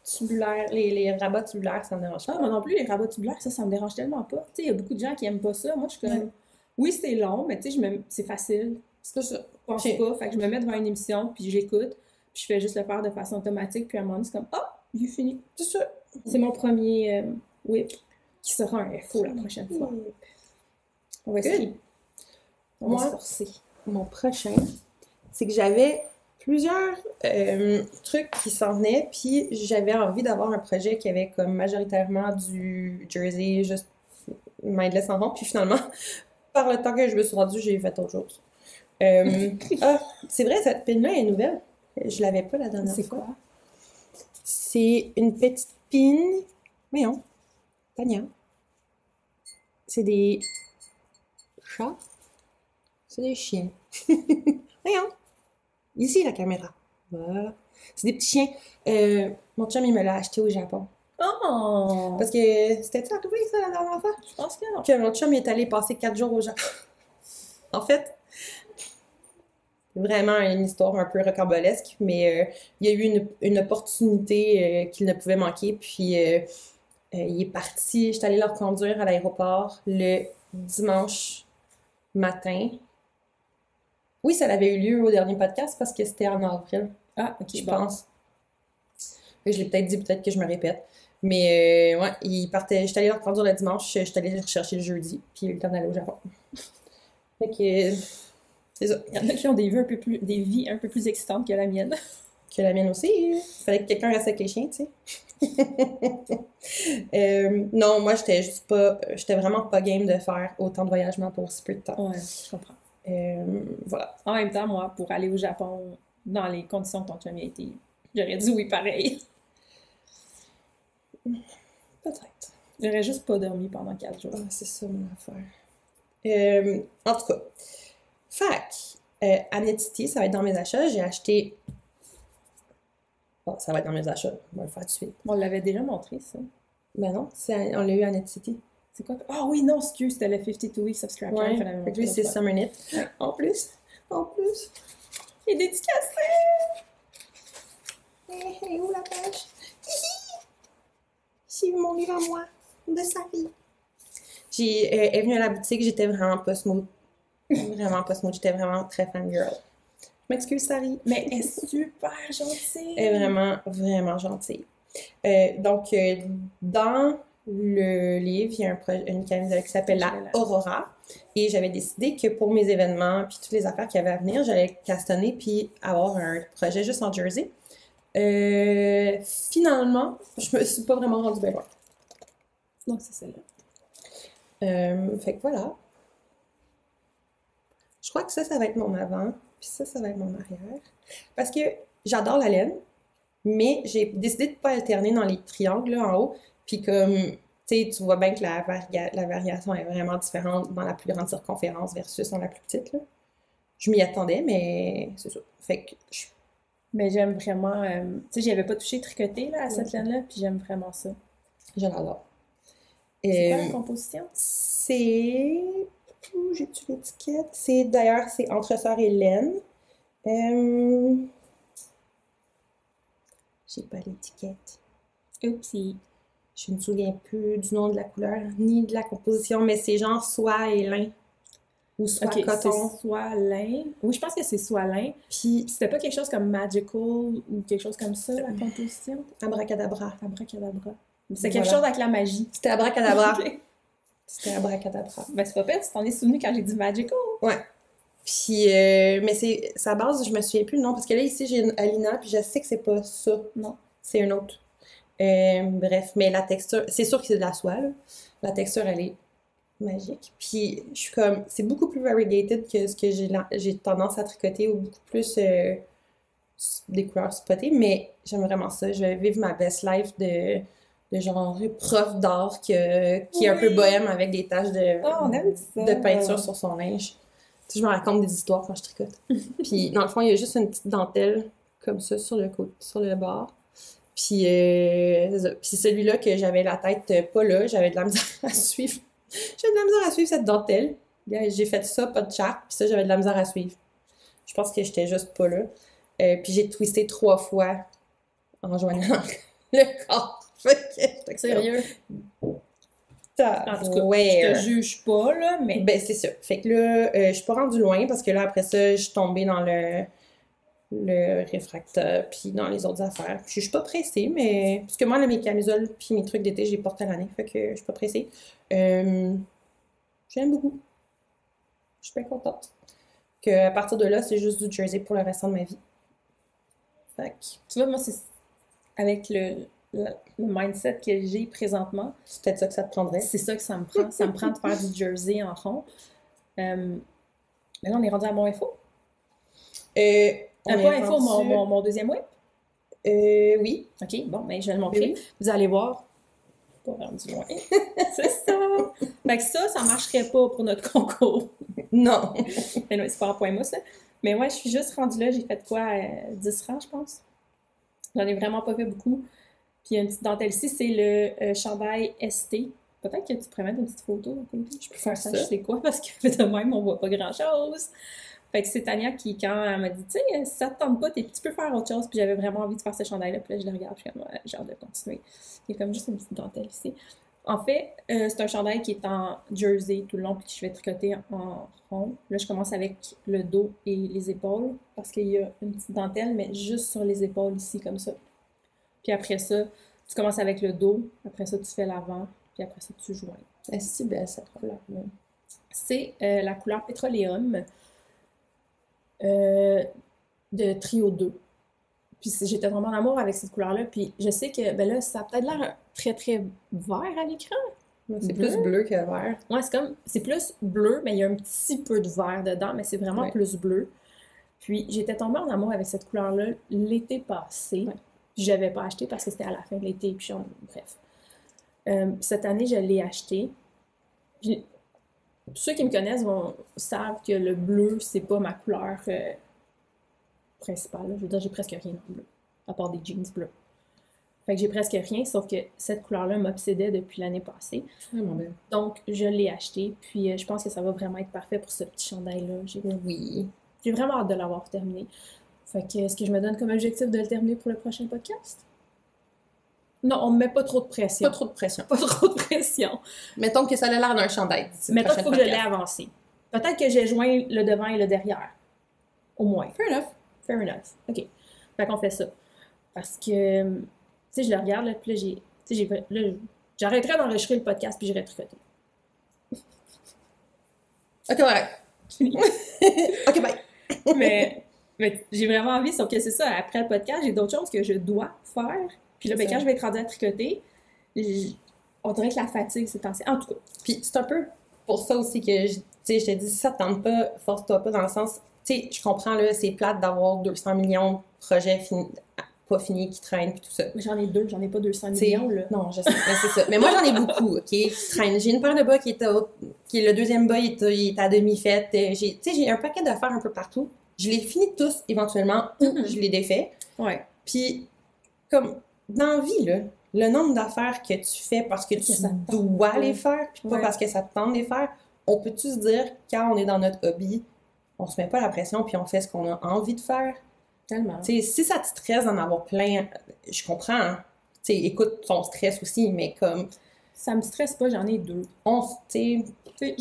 tubulaires, les rabats tubulaires, ça me dérange Ah, pas. moi non plus, les rabats tubulaires, ça me dérange tellement pas. Tu sais, il y a beaucoup de gens qui aiment pas ça. Moi, je suis comme. Ouais. Oui, c'est long, mais tu sais, c'est facile. C'est ça. Je pense Ok. pas. Fait que je me mets devant une émission, puis j'écoute, puis je fais juste le faire de façon automatique, puis à un moment donné, c'est comme ah, j'ai fini. C'est ça. C'est mon premier whip qui sera un FO la prochaine fois. On va essayer. On va Moi, se forcer. mon prochain, c'est que j'avais plusieurs trucs qui s'en venaient, puis j'avais envie d'avoir un projet qui avait comme majoritairement du jersey, juste mindless en rond, puis finalement, par le temps que je me suis rendue, j'ai fait autre chose. Ah, c'est vrai, cette pin-là est nouvelle. Je l'avais pas la dernière fois. C'est quoi? C'est une petite pin. Voyons. Tania. C'est des chats. C'est des chiens. Voyons. Ici, la caméra. Voilà. C'est des petits chiens. Mon chum, il me l'a acheté au Japon. Oh! Parce que c'était-tu arrivé, ça, la dernière fois? Je pense que non. Que mon chum, il est allé passer 4 jours au Japon. En fait, vraiment une histoire un peu rocambolesque, mais il y a eu une opportunité qu'il ne pouvait manquer, puis il est parti. J'étais allée le reconduire à l'aéroport le dimanche matin. Oui, ça avait eu lieu au dernier podcast parce que c'était en avril, Ah, ok, je bon. pense. Je l'ai peut-être dit, peut-être que je me répète. Mais ouais, il partait. J'étais allée le reconduire le dimanche, j'étais allée le rechercher le jeudi, puis il a eu le temps d'aller au Japon. Fait que c'est ça. Il y en a qui ont des vies un peu plus excitantes que la mienne. Que la mienne aussi. Il fallait que quelqu'un reste avec les chiens, tu sais. Non, moi, j'étais juste pas. J'étais vraiment pas game de faire autant de voyagements pour si peu de temps. Ouais, je comprends. Voilà. En même temps, moi, pour aller au Japon, dans les conditions que ton chum a été, j'aurais dit oui pareil. Peut-être. J'aurais juste pas dormi pendant 4 jours. Ah, c'est ça mon affaire. En tout cas. Fac. Annetiti, ça va être dans mes achats. J'ai acheté. Bon, ça va être dans mes achats. On va le faire tout de suite. On l'avait déjà montré, ça. Ben non, on l'a eu à Annetiti. C'est quoi? Ah oui, non, excuse, c'était le 52 Weeks of Scrap Yarn. Ouais. Fait que lui, c'est Summer Knit. En plus. Il est dédicacé! Hey, où la page? C'est mon livre à moi, de sa vie. Elle est venue à la boutique, j'étais vraiment pas smooth. Vraiment pas smooth, j'étais vraiment très fangirl. Je m'excuse, Sari. Mais elle est super gentille! Elle est vraiment, vraiment gentille. Donc, dans le livre, il y a une camisole qui s'appelle la Aurora. Et j'avais décidé que pour mes événements, puis toutes les affaires qu'il y avait à venir, j'allais castonner puis avoir un projet juste en jersey. Finalement, je me suis pas vraiment rendue bien loin. Donc, c'est celle-là. Fait que voilà. Je crois que ça va être mon avant, puis ça va être mon arrière. Parce que j'adore la laine, mais j'ai décidé de pas alterner dans les triangles là, en haut. Puis comme, tu sais, tu vois bien que la variation est vraiment différente dans la plus grande circonférence versus dans la plus petite, là. Je m'y attendais, mais c'est ça. Fait que Mais j'aime vraiment... tu sais, j'y avais pas touché tricoté là, à cette laine-là, puis j'aime vraiment ça. je l'adore. C'est quoi la composition? C'est... J'ai-tu l'étiquette? D'ailleurs, c'est entre sœur et laine. J'ai pas l'étiquette. Oupsie. Je ne me souviens plus du nom de la couleur, ni de la composition, mais c'est genre soie et lin. Ou soie coton. C'est soie lin. Oui, je pense que c'est soie lin. Puis c'était pas quelque chose comme magical ou quelque chose comme ça, la composition? Abracadabra. Abracadabra. C'est quelque chose avec la magie. C'était abracadabra. C'était abracadabra. Ben, c'est pas fait, tu t'en es souvenu quand j'ai dit magical. Ouais. Puis, mais c'est sa base, je me souviens plus le nom, parce que là, ici, j'ai une Alina, puis je sais que c'est pas ça. Non. C'est un autre. Bref, mais la texture, c'est sûr que c'est de la soie, là. La texture, elle est magique. Puis, je suis comme, c'est beaucoup plus variegated que ce que j'ai tendance à tricoter, ou beaucoup plus des couleurs spotées, mais j'aime vraiment ça. Je vais vivre ma best life de genre prof d'art qui est un peu bohème avec des taches de peinture sur son linge. Tu sais, je me raconte des histoires quand je tricote. Puis, dans le fond, il y a juste une petite dentelle comme ça sur le bord. Puis celui-là que j'avais la tête pas là, j'avais de la misère à suivre. J'avais de la misère à suivre cette dentelle. J'ai fait ça, pas de charte, puis ça, j'avais de la misère à suivre. Je pense que j'étais juste pas là. Puis j'ai twisté 3 fois en joignant le corps. Sérieux? En tout cas, je te juge pas, là, mais... Ben, c'est ça. Fait que là, je suis pas rendue loin, parce que là, après ça, je suis tombée dans le réfracteur, puis dans les autres affaires. Puis je suis pas pressée, mais... Parce que moi, là, mes camisoles puis mes trucs d'été, je les porte à l'année, fait que je suis pas pressée. J'aime beaucoup. Je suis bien contente. À partir de là, c'est juste du jersey pour le restant de ma vie. Fait que... Tu vois, moi, c'est avec le mindset que j'ai présentement. C'est peut-être ça que ça te prendrait. C'est ça que ça me prend. Ça me prend de faire du jersey en rond. Mais là, on est rendu à mon info. Pas info, mon deuxième web? Oui. OK, bon, ben je vais le montrer. Oui. Vous allez voir. Pas rendu loin. C'est ça. Fait que ça marcherait pas pour notre concours. Non. Mais non, c'est pas en point mousse, là. Mais ouais, je suis juste rendue là. J'ai fait quoi? 10 rangs, je pense. J'en ai vraiment pas fait beaucoup. Puis il y a une petite dentelle ici, c'est le chandail ST. Peut-être que tu pourrais mettre une petite photo à côté. Je peux faire ça. Je sais quoi, parce que de même, on voit pas grand-chose. Fait que c'est Tania qui, quand elle m'a dit, tu sais, si ça te tente pas, tu peux faire autre chose. Puis j'avais vraiment envie de faire ce chandail-là. Puis là, je le regarde, je suis comme, ouais, j'ai hâte de continuer. Il y a comme juste une petite dentelle ici. En fait, c'est un chandail qui est en jersey tout le long, puis que je vais tricoter en rond. Là, je commence avec le dos et les épaules, parce qu'il y a une petite dentelle, mais juste sur les épaules ici, comme ça. Puis après ça, tu commences avec le dos, après ça, tu fais l'avant, puis après ça, tu joins. C'est si belle, cette couleur-là. C'est la couleur pétroléum de Trio 2. Puis j'étais vraiment en amour avec cette couleur-là. Puis je sais que, ben là, ça a peut-être l'air très, très vert à l'écran. C'est plus bleu que vert. Ouais, c'est plus bleu, mais il y a un petit peu de vert dedans, mais c'est vraiment plus bleu. Puis j'étais tombée en amour avec cette couleur-là l'été passé. Ouais. Puis je l'avais pas acheté parce que c'était à la fin de l'été. Puis bref. Cette année, je l'ai acheté. Puis tous ceux qui me connaissent savent que le bleu, c'est pas ma couleur principale. Je veux dire, j'ai presque rien en bleu, à part des jeans bleus. Fait que j'ai presque rien, sauf que cette couleur-là m'obsédait depuis l'année passée. Vraiment belle. Donc, je l'ai acheté, puis je pense que ça va vraiment être parfait pour ce petit chandail-là. J'ai vraiment hâte de l'avoir terminé. Fait que, est-ce que je me donne comme objectif de le terminer pour le prochain podcast? Non, on me met pas trop de pression. Pas trop de pression. Pas trop de pression. Mettons que ça a l'air d'un chandail. Mettons qu'il faut que je l'ai avancé. Peut-être que j'ai joint le devant et le derrière. Au moins. Fair enough. OK. Fait qu'on fait ça. Parce que, tu sais, je le regarde, là, puis là, j'arrêterais d'enregistrer le podcast, puis j'irais tricoter. OK, ouais. OK, bye. mais j'ai vraiment envie, sauf que c'est ça, après le podcast, j'ai d'autres choses que je dois faire. Puis là, quand je vais être rendue à tricoter, on dirait que la fatigue s'est passée. En tout cas. Puis c'est un peu pour ça aussi que, je te dis, si ça te tente pas, force-toi pas dans le sens... Tu sais, je comprends, là, c'est plate d'avoir 200 millions de projets pas finis qui traînent puis tout ça. Mais j'en ai 2, j'en ai pas 200 millions, là. Non, je sais, c'est ça. Mais moi, j'en ai beaucoup, OK, qui traînent. J'ai une paire de bas qui est le deuxième bas, il est à demi-fait. J'ai un paquet d'affaires un peu partout. Je les finis tous, éventuellement, ou je les défais. Ouais. Puis, comme, dans la vie, là, le nombre d'affaires que tu fais parce que tu dois les faire, puis pas parce que ça te tente de les faire, on peut-tu se dire, quand on est dans notre hobby, on se met pas la pression puis on fait ce qu'on a envie de faire? Tellement. Tu sais, si ça te stresse d'en avoir plein, je comprends. Hein. Tu sais, écoute ton stress aussi, mais comme, Ça me stresse pas, j'en ai deux. tu sais,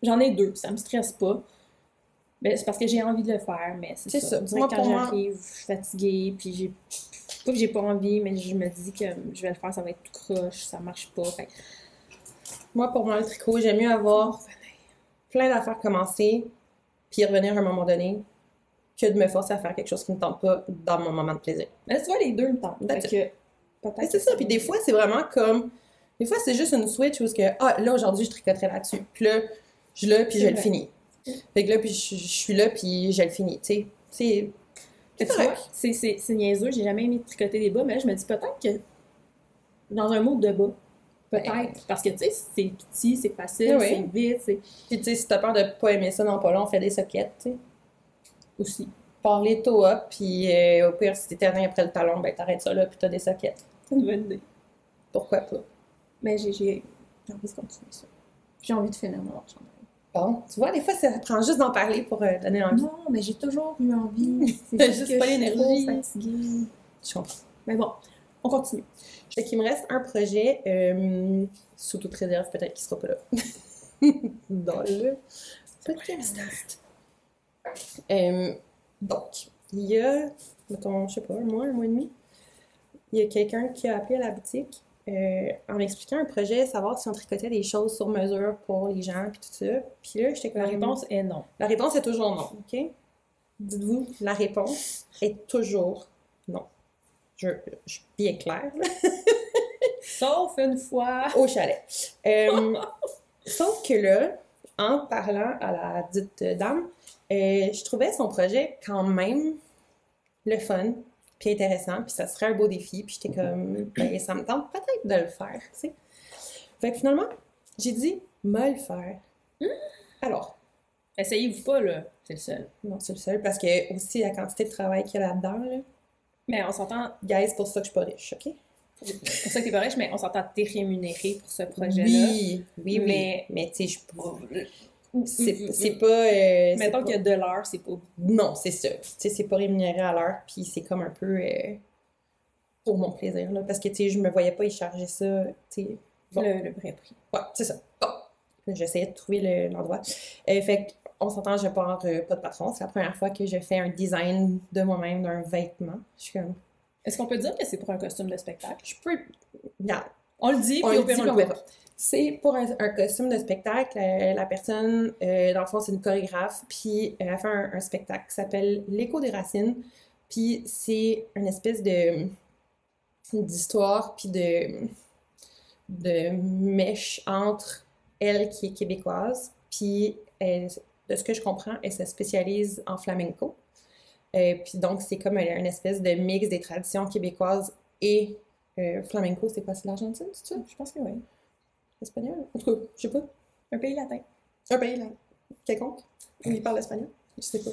J'en ai deux, ça me stresse pas. Ben, c'est parce que j'ai envie de le faire, mais c'est ça. On dirait Moi, que quand j'arrive, je suis fatiguée, puis j'ai... Pas que j'ai pas envie, mais je me dis que je vais le faire, ça va être tout croche, ça marche pas. Fait... Moi, pour moi, le tricot, j'aime mieux avoir plein d'affaires commencer, puis revenir à un moment donné, que de me forcer à faire quelque chose qui me tente pas dans mon moment de plaisir. Mais tu vois, les deux me tentent. Fait que peut-être c'est ça, puis des fois, c'est vraiment comme... Des fois, c'est juste une switch où est-ce que, ah, là, aujourd'hui, je tricoterai là-dessus. Puis là, je l'ai, puis je le finis. Fait que là, puis je suis là, puis je le finis, tu sais. Tu vois, c'est niaiseux, j'ai jamais aimé tricoter des bas, mais là, je me dis peut-être que dans un mode de bas, peut-être, parce que, tu sais, c'est petit, c'est facile, c'est vite, c'est... Puis, tu sais, si t'as peur de pas aimer ça dans pas long, on fait des sockets, tu sais. Aussi. Par les toe-up, puis au pire, si t'es rien après le talon, ben t'arrêtes ça là, puis t'as des sockets. C'est une bonne idée. Pourquoi pas? Mais j'ai envie de continuer ça. J'ai envie de finir mon chandail. Bon, tu vois, des fois, ça prend juste d'en parler pour donner envie. Non, mais j'ai toujours eu envie. C'est juste pas l'énergie. Fatiguée. Je comprends. Mais bon, on continue. Fait qu'il me reste un projet, sous toute réserve, peut-être qu'il sera pas là. Dans le podcast. Donc, il y a, mettons, je sais pas, un mois et demi, il y a quelqu'un qui a appelé à la boutique en m'expliquant un projet, savoir si on tricotait des choses sur mesure pour les gens, puis tout ça. Puis là, j'étais comme... La réponse est non. La réponse est toujours non, OK? Dites-vous, la réponse est toujours non. Je suis bien claire. Sauf une fois. Au chalet. Sauf que là, en parlant à la dite dame, je trouvais son projet quand même le fun, puis intéressant, puis ça serait un beau défi, puis j'étais comme, ben, ça me tente peut-être de le faire, tu sais. Fait que finalement, j'ai dit, me le faire. Alors. Essayez-vous pas, là. C'est le seul. Non, c'est le seul, parce que aussi la quantité de travail qu'il y a là-dedans, là. Mais on s'entend... Guys, c'est pour ça que je suis pas riche, OK? C'est pour ça que t'es pas riche, mais on s'entend t'es rémunéré pour ce projet-là. Oui. Mais tu sais, c'est pas... mettons que de l'heure, c'est pas... Non, c'est ça. Tu sais, c'est pas rémunéré à l'heure, puis c'est comme un peu pour mon plaisir, là. Parce que, tu sais, je me voyais pas y charger ça, tu sais... Bon. Le vrai prix. Ouais, c'est ça. Bon. J'essayais de trouver l'endroit. Fait qu'on s'entend, je pars pas de patron. C'est la première fois que je fais un design de moi-même d'un vêtement. Je suis comme... Est-ce qu'on peut dire que c'est pour un costume de spectacle? Je peux... Non. On le dit, puis au pire, on le coupe. C'est pour un costume de spectacle. La personne, dans le fond, c'est une chorégraphe, puis elle a fait un spectacle qui s'appelle L'écho des racines. Puis c'est une espèce d'histoire, puis de mèche entre elle, qui est québécoise, puis de ce que je comprends, elle se spécialise en flamenco. Puis donc, c'est comme une espèce de mix des traditions québécoises et flamenco, c'est quoi? C'est l'Argentine, c'est ça? Je pense que oui. Espagnol? En tout cas, je sais pas. Un pays latin. Un pays latin. Quelconque? Il parle espagnol? Je sais pas.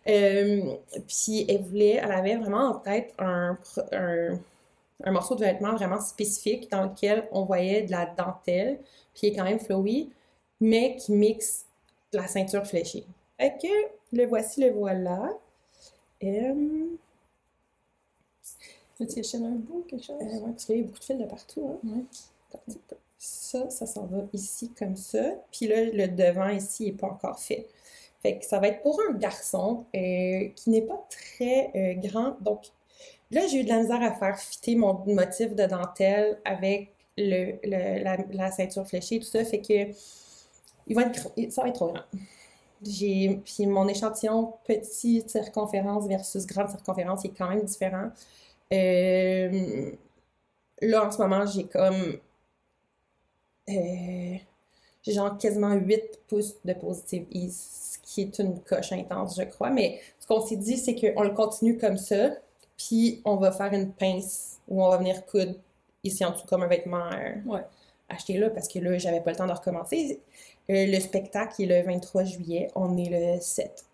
Puis elle avait vraiment en tête un morceau de vêtement vraiment spécifique dans lequel on voyait de la dentelle, puis qui est quand même flowy, mais qui mixe la ceinture fléchée. Fait que le voici, le voilà. Veux-tu échiner un bout, quelque chose? Ouais, parce qu'il y a beaucoup de fils de partout. Hein? Ouais. Ça s'en va ici comme ça. Puis là, le devant ici n'est pas encore fait. Fait que ça va être pour un garçon qui n'est pas très grand. Donc là, j'ai eu de la misère à faire fitter mon motif de dentelle avec la ceinture fléchée, tout ça. Fait que ça va être trop grand. Puis mon échantillon petite circonférence versus grande circonférence, il est quand même différent. Là, en ce moment, j'ai comme... j'ai genre quasiment 8 pouces de positive ease, ce qui est une coche intense, je crois. Mais ce qu'on s'est dit, c'est qu'on le continue comme ça, puis on va faire une pince où on va venir coudre ici en dessous comme un vêtement acheté là, parce que là, j'avais pas le temps de recommencer. Le spectacle est le 23 juillet, on est le 7.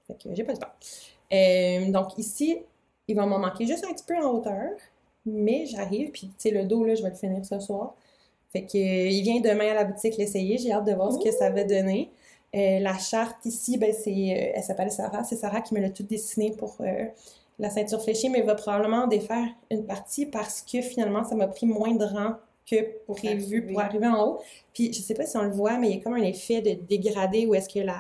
Fait que j'ai pas le temps. Donc ici, il va m'en manquer juste un petit peu en hauteur, mais j'arrive, puis tu sais, le dos, là, je vais le finir ce soir. Fait que il vient demain à la boutique l'essayer, j'ai hâte de voir ce que ça va donner. La charte ici, ben elle s'appelle Sarah. C'est Sarah qui me l'a tout dessiné pour la ceinture fléchée, mais va probablement en défaire une partie parce que finalement, ça m'a pris moins de rang que prévu pour arriver en haut. Puis je sais pas si on le voit, mais il y a comme un effet de dégradé où est-ce que ouais,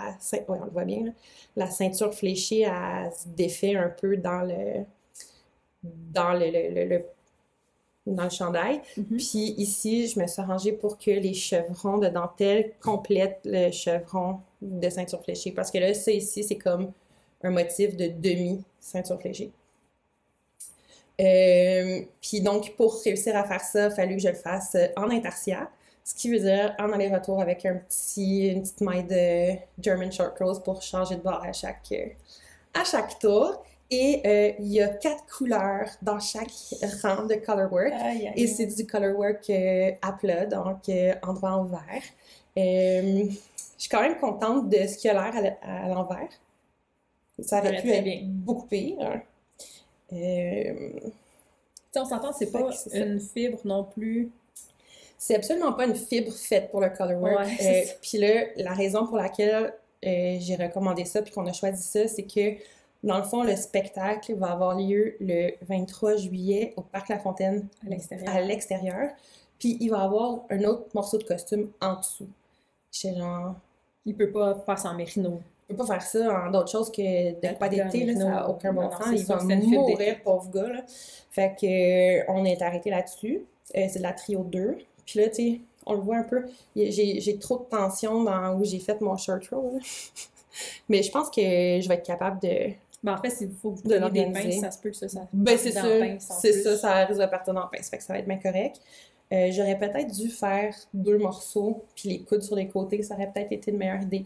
on le voit bien, là, la ceinture fléchée, elle se défait un peu dans le chandail. Puis ici, je me suis arrangée pour que les chevrons de dentelle complètent le chevron de ceinture fléchée. Parce que là, ça ici, c'est comme un motif de demi-ceinture fléchée. Puis donc, pour réussir à faire ça, il a fallu que je le fasse en intarsia, ce qui veut dire en aller-retour avec une petite maille de German short clothes pour changer de bord à chaque tour. Et il y a 4 couleurs dans chaque rang de colorwork. Et c'est du colorwork à plat, donc endroit en vert. Je suis quand même contente de ce qui a l'air à l'envers. Ça aurait pu être beaucoup pire. On s'entend, c'est pas une fibre non plus. C'est absolument pas une fibre faite pour le colorwork. Puis là, la raison pour laquelle j'ai recommandé ça puis qu'on a choisi ça, c'est que dans le fond, le spectacle va avoir lieu le 23 juillet au Parc La Fontaine à l'extérieur. Puis il va avoir un autre morceau de costume en dessous. Genre... Il peut pas faire ça en mérino. Il peut pas faire ça en d'autres choses que de pas d'été, ça n'a aucun bon sens. Il va mourir, pauvre gars, là. Fait que on est arrêté là-dessus. C'est de la trio 2. Puis là, tu sais, on le voit un peu. J'ai trop de tension dans où j'ai fait mon short roll. Mais je pense que je vais être capable de... Ben en fait, s'il faut que vous preniez des pinces, ça se peut que ça ben c'est ça, ça risque de partir dans la pince. Fait que ça va être bien correct. J'aurais peut-être dû faire 2 morceaux, puis les coudes sur les côtés, ça aurait peut-être été une meilleure idée.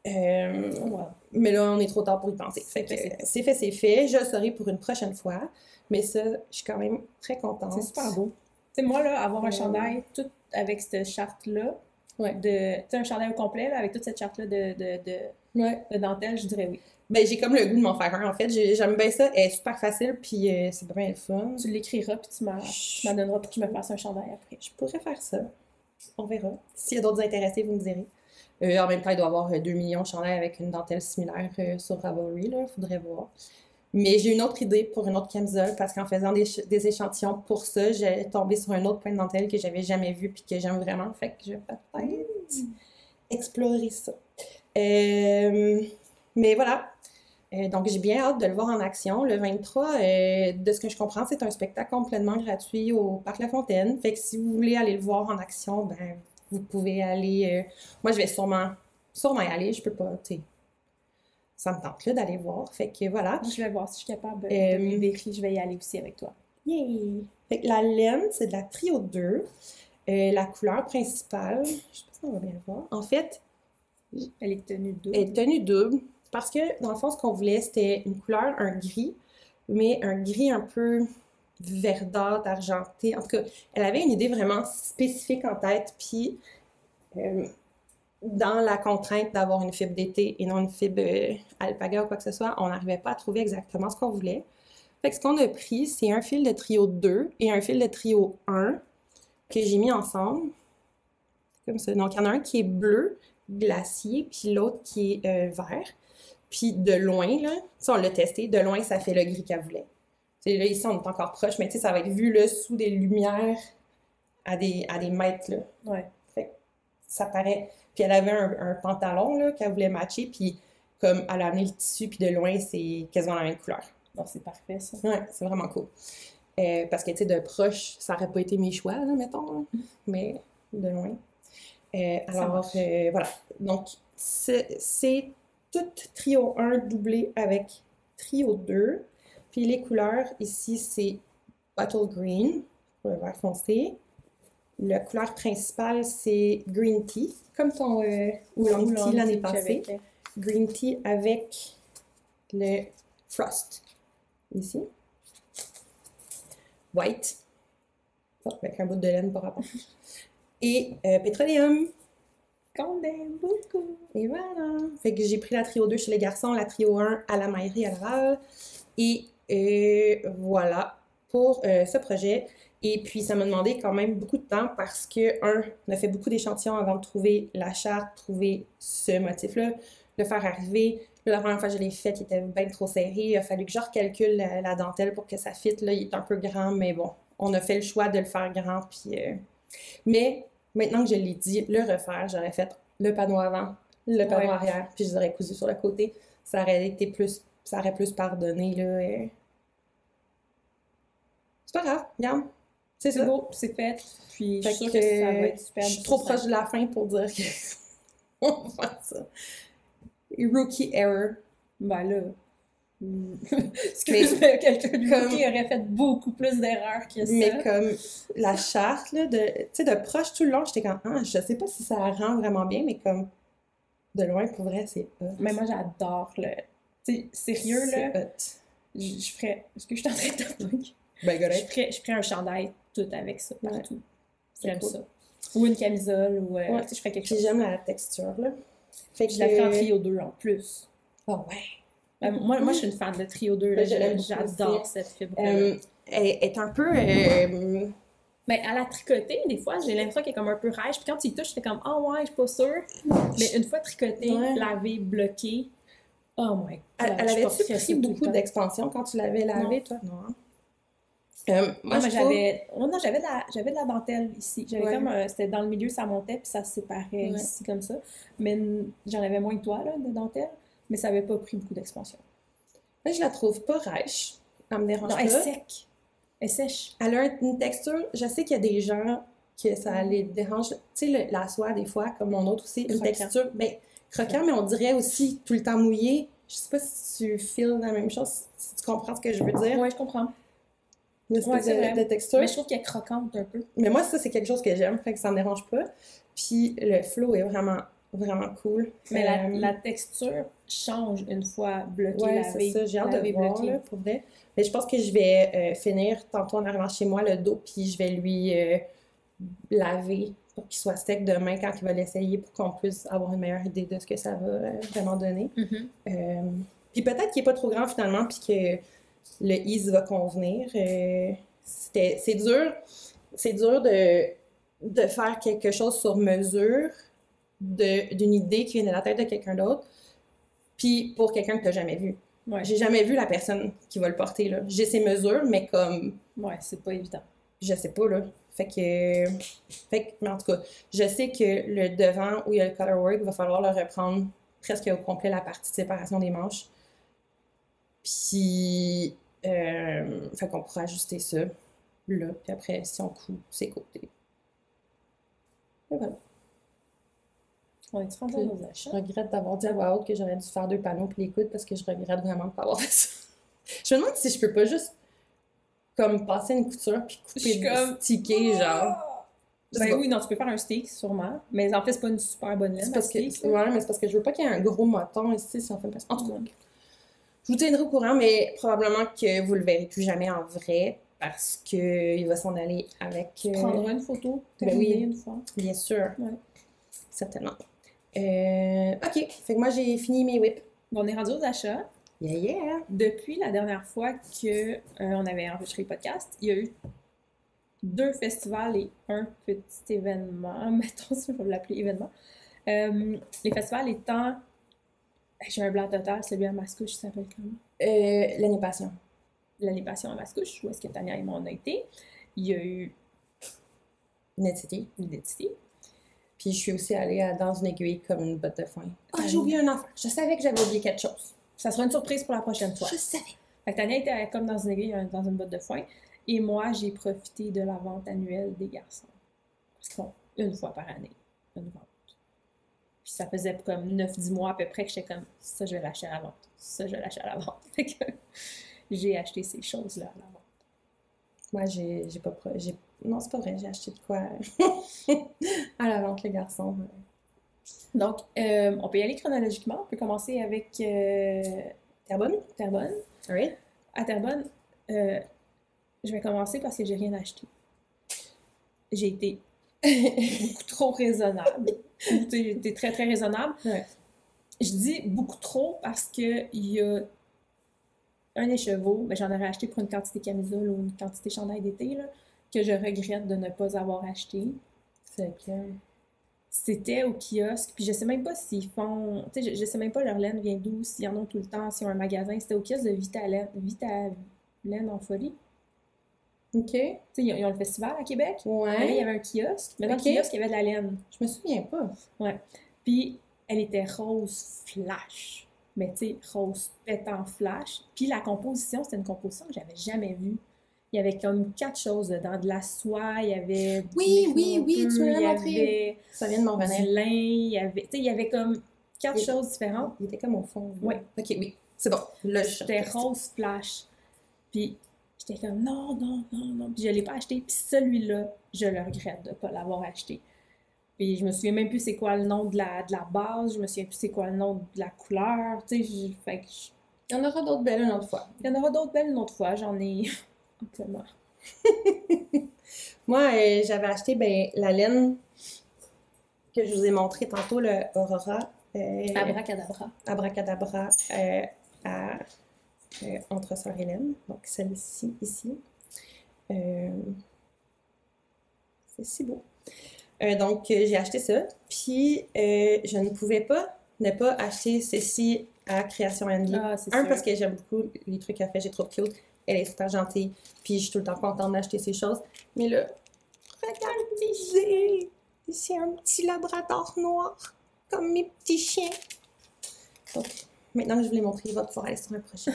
Mais là, on est trop tard pour y penser. Fait que c'est fait. Je le saurai pour une prochaine fois. Mais ça, je suis quand même très contente. C'est super beau. Tu sais, moi, là, avoir un chandail tout avec cette charte-là, tu sais, un chandail au complet, là, avec toute cette charte-là de dentelle, je dirais oui. Ben, j'ai comme le goût de m'en faire un, en fait. J'aime bien ça. Elle est super facile, puis c'est bien le fun. Tu l'écriras, puis tu m'en donneras pour que je me fasse un chandail après. Je pourrais faire ça. On verra. S'il y a d'autres intéressés, vous me direz. En même temps, il doit y avoir 2 millions de chandails avec une dentelle similaire sur Ravelry, là. Faudrait voir. Mais j'ai une autre idée pour une autre camisole, parce qu'en faisant des échantillons pour ça, j'ai tombé sur un autre point de dentelle que j'avais jamais vu puis que j'aime vraiment. Fait que je vais peut-être explorer ça. Mais voilà. Donc, j'ai bien hâte de le voir en action. Le 23, de ce que je comprends, c'est un spectacle complètement gratuit au Parc La Fontaine. Fait que si vous voulez aller le voir en action, ben, vous pouvez aller... moi, je vais sûrement y aller. Je peux pas, tu sais... Ça me tente là d'aller voir. Fait que voilà. Je vais voir si je suis capable de m'écrire. Je vais y aller aussi avec toi. Yay! Fait que la laine, c'est de la Trio 2. La couleur principale, je sais pas si on va bien le voir. En fait, elle est tenue double. Elle est tenue double. Parce que, dans le fond, ce qu'on voulait, c'était une couleur, un gris, mais un gris un peu verdâtre, argenté. En tout cas, elle avait une idée vraiment spécifique en tête. Puis, dans la contrainte d'avoir une fibre d'été et non une fibre alpaga ou quoi que ce soit, on n'arrivait pas à trouver exactement ce qu'on voulait. Fait que ce qu'on a pris, c'est un fil de trio 2 et un fil de trio 1 que j'ai mis ensemble. Comme ça. Donc, il y en a un qui est bleu, glacier, puis l'autre qui est vert. Puis de loin, là, ça, on l'a testé, de loin, ça fait le gris qu'elle voulait. T'sais, là, ici, on est encore proche, mais tu sais, ça va être vu là, sous des lumières à des mètres, là. Ouais. Fait que ça paraît... Puis elle avait un pantalon, là, qu'elle voulait matcher, puis comme elle a amené le tissu, puis de loin, c'est quasiment la même couleur. Donc, c'est parfait, ça. Ouais, c'est vraiment cool. Parce que, tu sais, de proche, ça aurait pas été mes choix, là, mettons, là. Mais de loin. Alors, voilà. Donc, c'est tout trio 1 doublé avec trio 2. Puis les couleurs, ici, c'est Bottle Green, pour le vert foncé. La couleur principale, c'est Green Tea, comme ton Oolong Tea l'année passée. Green Tea avec le Frost, ici. White, avec un bout de laine par rapport. Et Petroleum. Qu'on aime beaucoup. Et voilà. Fait que j'ai pris la trio 2 chez les garçons, la trio 1 à la Maillerie à Laval. Et voilà pour ce projet. Et puis, ça m'a demandé quand même beaucoup de temps parce que, on a fait beaucoup d'échantillons avant de trouver la charte, trouver ce motif-là, le faire arriver. La première fois que je l'ai fait, il était bien trop serré. Il a fallu que je recalcule la dentelle pour que ça fitte. Là, il est un peu grand, mais bon, on a fait le choix de le faire grand. Puis, mais maintenant que je l'ai dit, le refaire, j'aurais fait le panneau avant, le panneau arrière, puis je les aurais cousu sur le côté. Ça aurait plus pardonné, là. C'est pas grave, regarde. C'est beau, c'est fait. Puis je suis sûre que ça va être super. Je suis trop proche de la fin pour dire que on va faire ça. Rookie error. Ben là. Excuse-moi, quelqu'un de rookie aurait fait beaucoup plus d'erreurs que ça. Mais comme la charte, là, tu sais, de proche tout le long, j'étais comme, je sais pas si ça rend vraiment bien, mais comme de loin, pour vrai, c'est hot. Mais moi, j'adore le. Tu sais, sérieux, là. C'est hot. Je ferais. Est-ce que je suis en train de te plugger? Ben, correct. Je ferais un chandail tout avec ça, partout. J'aime cool. ça. Ou une camisole, ou je ferais quelque chose. Puis j'aime la texture, là. Fait que je la ferais en trio 2 en plus. Oh, ouais. Moi, je suis une fan de trio 2. Là. J'adore cette fibre. Elle est un peu. Mais à la tricoter, des fois, j'ai l'impression qu'elle est comme un peu rêche. Puis quand tu y touches, je fais comme, ouais, je suis pas sûre. Mais une fois tricotée, lavée, bloquée, oh my god. Elle avait-tu pris beaucoup d'expansion quand tu l'avais lavée, toi? Non. Moi, j'avais de la dentelle ici. J'avais comme c'était dans le milieu, ça montait puis ça se séparait ici comme ça. Mais j'en avais moins que toi là, de dentelle, mais ça avait pas pris beaucoup d'expansion. Moi, je la trouve pas rêche. Elle me dérange pas. Elle est sec. Elle est sèche. Elle a une texture. Je sais qu'il y a des gens que ça les dérange. Tu sais, la soie, des fois, comme mon autre aussi, une texture. Ben, croquant, mais on dirait aussi tout le temps mouillé. Je sais pas si tu feels la même chose, si tu comprends ce que je veux dire. Oui, je comprends. Une espèce de texture. Mais je trouve qu'elle est croquante un peu. Mais moi, ça, c'est quelque chose que j'aime, fait que ça me dérange pas. Puis le flow est vraiment, vraiment cool. Mais la texture change une fois bloquée, lavée. C'est ça, j'ai hâte de voir, là, pour vrai. Mais je pense que je vais finir tantôt en arrivant chez moi le dos, puis je vais lui laver pour qu'il soit sec demain quand il va l'essayer pour qu'on puisse avoir une meilleure idée de ce que ça va vraiment donner. Puis peut-être qu'il n'est pas trop grand finalement, puis que le ease va convenir. C'est dur de faire quelque chose sur mesure d'une idée qui vient de la tête de quelqu'un d'autre, puis pour quelqu'un que tu n'as jamais vu. Ouais. J'ai jamais vu la personne qui va le porter, là. J'ai ses mesures, mais comme... Ouais, c'est pas évident. Je sais pas, là. Fait que, mais en tout cas, je sais que le devant où il y a le colorwork, il va falloir le reprendre presque au complet, la partie de séparation des manches. Puis, fait qu'on pourra ajuster ça, là. Puis après, si on coud ses côtés. Et voilà. On est rendu à nos achats. Je regrette d'avoir dit à voix haute que j'aurais dû faire 2 panneaux puis les coudes parce que je regrette vraiment de pas avoir fait ça. Je me demande si je peux pas juste comme passer une couture puis couper sticker, genre. Ben oui, non, tu peux faire un stick, sûrement. Mais en fait, c'est pas une super bonne laine. Mais c'est parce que je veux pas qu'il y ait un gros moton ici si on fait une En tout cas, je vous tiendrai au courant, mais probablement que vous le verrez plus jamais en vrai parce qu'il va s'en aller avec... Tu prendras une photo, une fois. Bien sûr. Ouais. Certainement. OK. Fait que moi, j'ai fini mes whips. Bon, on est rendu aux achats. Yeah! Depuis la dernière fois que on avait enregistré le podcast, il y a eu 2 festivals et un petit événement. Mettons si on va l'appeler événement. Les festivals étant... J'ai un blanc total, celui à Mascouche, ça s'appelle comment? L'animation. L'animation à Mascouche, où est-ce que Tania et moi on a été. Il y a eu... Netity. Puis je suis aussi allée dans une aiguille comme une botte de foin. J'ai oublié un enfant. Je savais que j'avais oublié quelque chose. Ça sera une surprise pour la prochaine fois. Je savais. Fait que Tania était comme dans une aiguille, dans une botte de foin. Et moi, j'ai profité de la vente annuelle des garçons. Parce qu'ils font une fois par année, une vente. Puis ça faisait comme 9-10 mois à peu près que j'étais comme, ça, je vais l'acheter à la vente. Ça, je vais l'acheter à la vente. Fait que j'ai acheté ces choses-là à la vente. Moi, j'ai pas... Non, c'est pas vrai, j'ai acheté de quoi à la vente, les garçons. Donc, on peut y aller chronologiquement. On peut commencer avec Terrebonne. Oui. À Terrebonne, je vais commencer parce que j'ai rien acheté. J'ai été beaucoup trop raisonnable. J'ai été très, très raisonnable. Ouais. Je dis beaucoup trop parce qu'il y a un écheveau, mais j'en aurais acheté pour une quantité camisole ou une quantité chandail d'été, là. que je regrette de ne pas avoir acheté. C'est lequel? C'était au kiosque, puis je sais même pas s'ils font... Tu sais, je sais même pas leur laine vient d'où, s'ils en ont tout le temps, s'ils ont un magasin. C'était au kiosque de Vitalaine en folie. OK. Tu sais, ils ont le festival à Québec. Ouais. Mais là, il y avait un kiosque. Mais dans le kiosque, il y avait de la laine. Je me souviens pas. Ouais. Puis, elle était rose flash. Mais tu sais, rose pétant flash. Puis la composition, c'était une composition que j'avais jamais vue. Il y avait comme 4 choses dedans. De la soie, il y avait... Oui, tu me l'as montré. Il y avait ça vient de m'en revenir. Du lin, il y avait... Tu sais, il y avait comme 4 choses différentes. Il était comme au fond. Oui. OK, oui. C'est bon. Là, c'était rose flash. Puis j'étais comme non. Puis je l'ai pas acheté. Puis celui-là, je le regrette de pas l'avoir acheté. Puis je me souviens même plus c'est quoi le nom de la base. Je me souviens plus c'est quoi le nom de la couleur. Tu sais, fait que... Il y en aura d'autres belles une autre fois. Il y en aura d'autres belles une autre fois. J'en ai... Tellement. Moi, j'avais acheté la laine que je vous ai montré tantôt, le Aurora. Abracadabra entre Sœur Hélène. Donc, celle-ci, ici. C'est si beau. Donc, j'ai acheté ça. Puis, je ne pouvais pas ne pas acheter ceci à Création Andy. Parce que j'aime beaucoup les trucs qu'elle fait. J'ai trop de cute. Elle est super gentille. Puis, je suis tout le temps contente d'acheter ces choses. Mais là, regardez, c'est un petit labrador noir. Comme mes petits chiens. Donc, maintenant que je vous l'ai montré, il va pouvoir aller sur un prochain.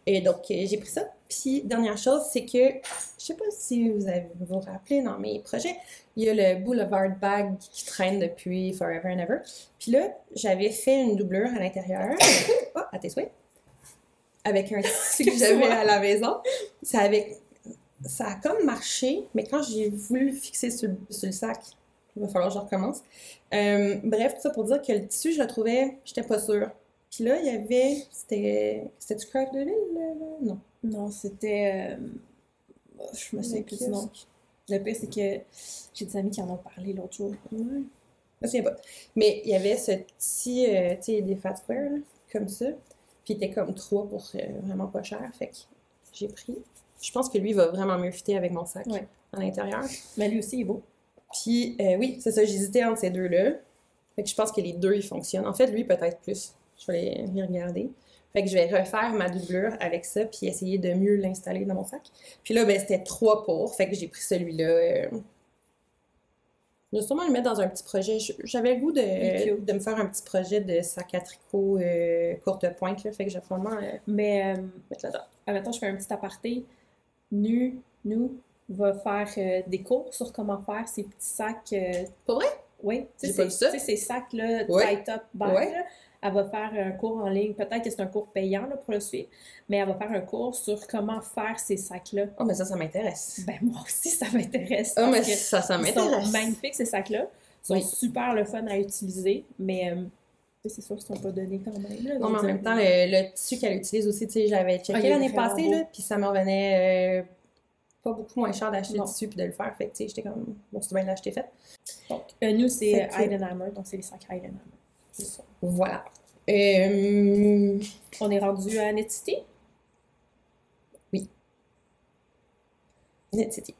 Et donc, j'ai pris ça. Puis, dernière chose, c'est que, je sais pas si vous vous rappelez dans mes projets, il y a le Boulevard Bag qui traîne depuis Forever and Ever. Puis là, j'avais fait une doublure à l'intérieur. Oh, à tes souhaits. Avec un tissu que j'avais à la maison. Ça a comme marché, mais quand j'ai voulu le fixer sur le sac, il va falloir que je recommence. Bref, tout ça pour dire que le tissu, je le trouvais, j'étais pas sûre. Puis là, il y avait... C'était du Craft de Ville? Non. Non, c'était... je me souviens plus du nom. Le pire, c'est que j'ai des amis qui en ont parlé l'autre jour. Ouais. Je me souviens pas. Mais il y avait ce petit... tu sais, des fat squares, là, comme ça. Puis il était comme 3 pour vraiment pas cher. Fait que j'ai pris. Je pense que lui va vraiment mieux fitter avec mon sac à l'intérieur. Mais lui aussi, il est beau. Puis oui, c'est ça, j'hésitais entre ces deux-là. Fait que je pense que les deux, ils fonctionnent. En fait, lui, peut-être plus. Je vais les regarder. Fait que je vais refaire ma doublure avec ça, puis essayer de mieux l'installer dans mon sac. Puis là, ben, c'était 3 pour. Fait que j'ai pris celui-là. Je vais sûrement le mettre dans un petit projet. J'avais le goût de me faire un petit projet de sac à tricot courte pointe, là. Fait que j'ai probablement mettre là-dedans. Admettons, je fais un petit aparté. Nous va faire des cours sur comment faire ces petits sacs. Pour vrai? Oui. J'ai pas vu ça. Tu sais, ces sacs-là, tight-up bag, là, elle va faire un cours en ligne. Peut-être que c'est un cours payant là, pour le suivre, mais elle va faire un cours sur comment faire ces sacs-là. Oh, mais ça m'intéresse. Ben, moi aussi, ça m'intéresse. Oh, mais ça m'intéresse. Ils sont magnifiques, ces sacs-là. Ils sont super le fun à utiliser, mais c'est sûr qu'ils ne sont pas donnés quand même. Là, non, mais en même temps, le tissu qu'elle utilise aussi, tu sais, j'avais checké l'année passée, là, puis ça me revenait pas beaucoup moins cher d'acheter le tissu puis de le faire. Fait que, tu sais, j'étais comme, bon, c'est bien de l'acheter fait. Donc, nous, c'est Heidenhammer, donc c'est les sacs Heidenhammer. C'est ça. Voilà. On est rendu à Net City? Oui. Net City.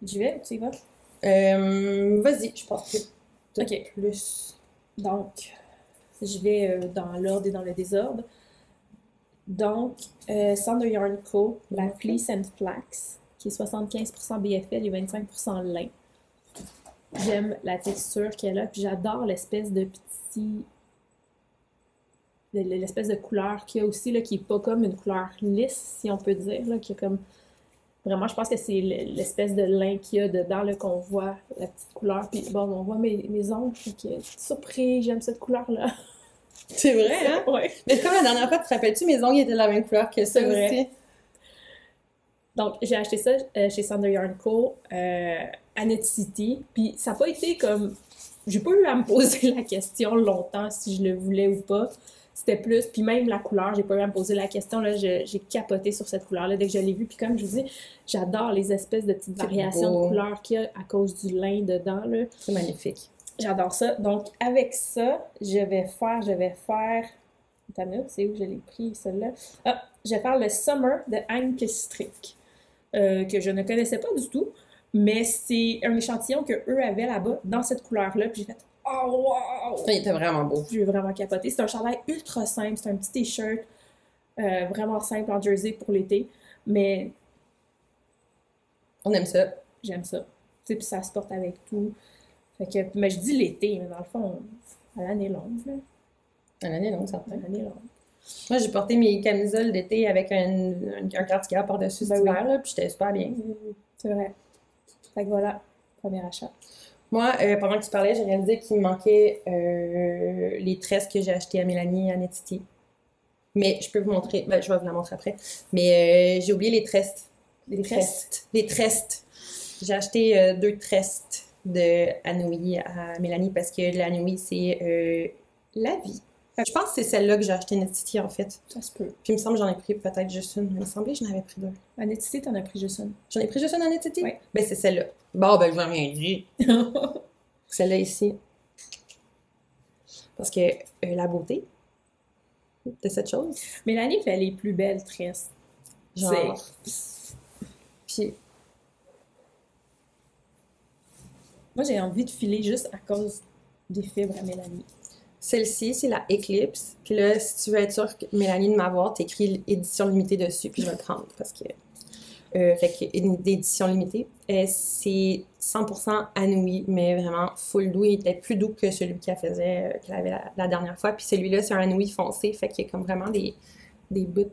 J'y vais ou tu y vas? Vas-y, je pense que plus. Donc, je vais dans l'ordre et dans le désordre. Donc, Sander Yarn Co., la Fleece and Flax, qui est 75% BFL et 25% lin. J'aime la texture qu'elle a, puis j'adore l'espèce de petit... l'espèce de couleur qu'il y a aussi, là, qui est pas comme une couleur lisse, si on peut dire, là, qui est comme... Vraiment, je pense que c'est l'espèce de lin qu'il y a dedans, là, qu'on voit, la petite couleur. Puis bon, on voit mes ongles, je suis surprise, j'aime cette couleur-là. C'est vrai, hein? Oui. Mais comme la dernière fois, tu te rappelles-tu, mes ongles étaient de la même couleur que ça aussi. Donc, j'ai acheté ça chez Sander Yarn Co. À Net City. Puis ça n'a pas été comme... J'ai pas eu à me poser la question longtemps si je le voulais ou pas. C'était plus... Puis même la couleur, j'ai pas eu à me poser la question. Là, j'ai capoté sur cette couleur-là dès que je l'ai vue. Puis comme je vous dis, j'adore les espèces de petites variations de couleurs qu'il y a à cause du lin dedans. C'est magnifique. J'adore ça. Donc, avec ça, je vais faire... Attends une minute, c'est où je l'ai pris, celle-là? Ah, je vais faire le Summer de Anke Strick. que je ne connaissais pas du tout, mais c'est un échantillon que eux avaient là-bas dans cette couleur-là, puis j'ai fait « Oh, wow! » Il était vraiment beau. J'ai vraiment capoté. C'est un chandail ultra simple, c'est un petit t-shirt vraiment simple en jersey pour l'été, mais On aime ça. j'aime ça. Tu sais, puis ça se porte avec tout. Fait que, mais je dis l'été, mais dans le fond, à l'année longue, là. À l'année longue, À certain. l'année longue. Moi, j'ai porté mes camisoles d'été avec un cardigan par-dessus cet hiver, là, puis j'étais super bien. C'est vrai. Fait que voilà, premier achat. Moi, pendant que tu parlais, j'ai réalisé qu'il me manquait les tresses que j'ai achetées à Mélanie à Netity. Mais je peux vous montrer, ben, je vais vous la montrer après. Mais j'ai oublié les tresses. Les tresses. Les tresses. J'ai acheté 2 tresses de Anouilh à Mélanie parce que l'Anouilh, c'est la vie. Je pense que c'est celle-là que j'ai acheté Netity en fait. Ça se peut. Puis il me semble que j'en ai pris peut-être juste une. Il me semblait que j'en avais pris 2. À Netity, t'en as pris juste une. J'en ai pris juste une à Netity? Oui. Ben c'est celle-là. Bon, ben je n'ai rien dit. Celle-là ici. Parce que la beauté de cette chose. Mélanie fait les plus belles tresses. Genre. Puis. Moi, j'ai envie de filer juste à cause des fibres à Mélanie. Celle-ci, c'est la Eclipse. Puis là, si tu veux être sûr que Mélanie de m'avoir, t'écris édition limitée dessus, puis je vais le prendre parce que. Fait que d'édition limitée. C'est 100% Anouilh, mais vraiment full doux. Il était plus doux que celui qu'elle faisait, qu'elle avait la dernière fois. Puis celui-là, c'est un Anouilh foncé, fait qu'il y a comme vraiment des bouts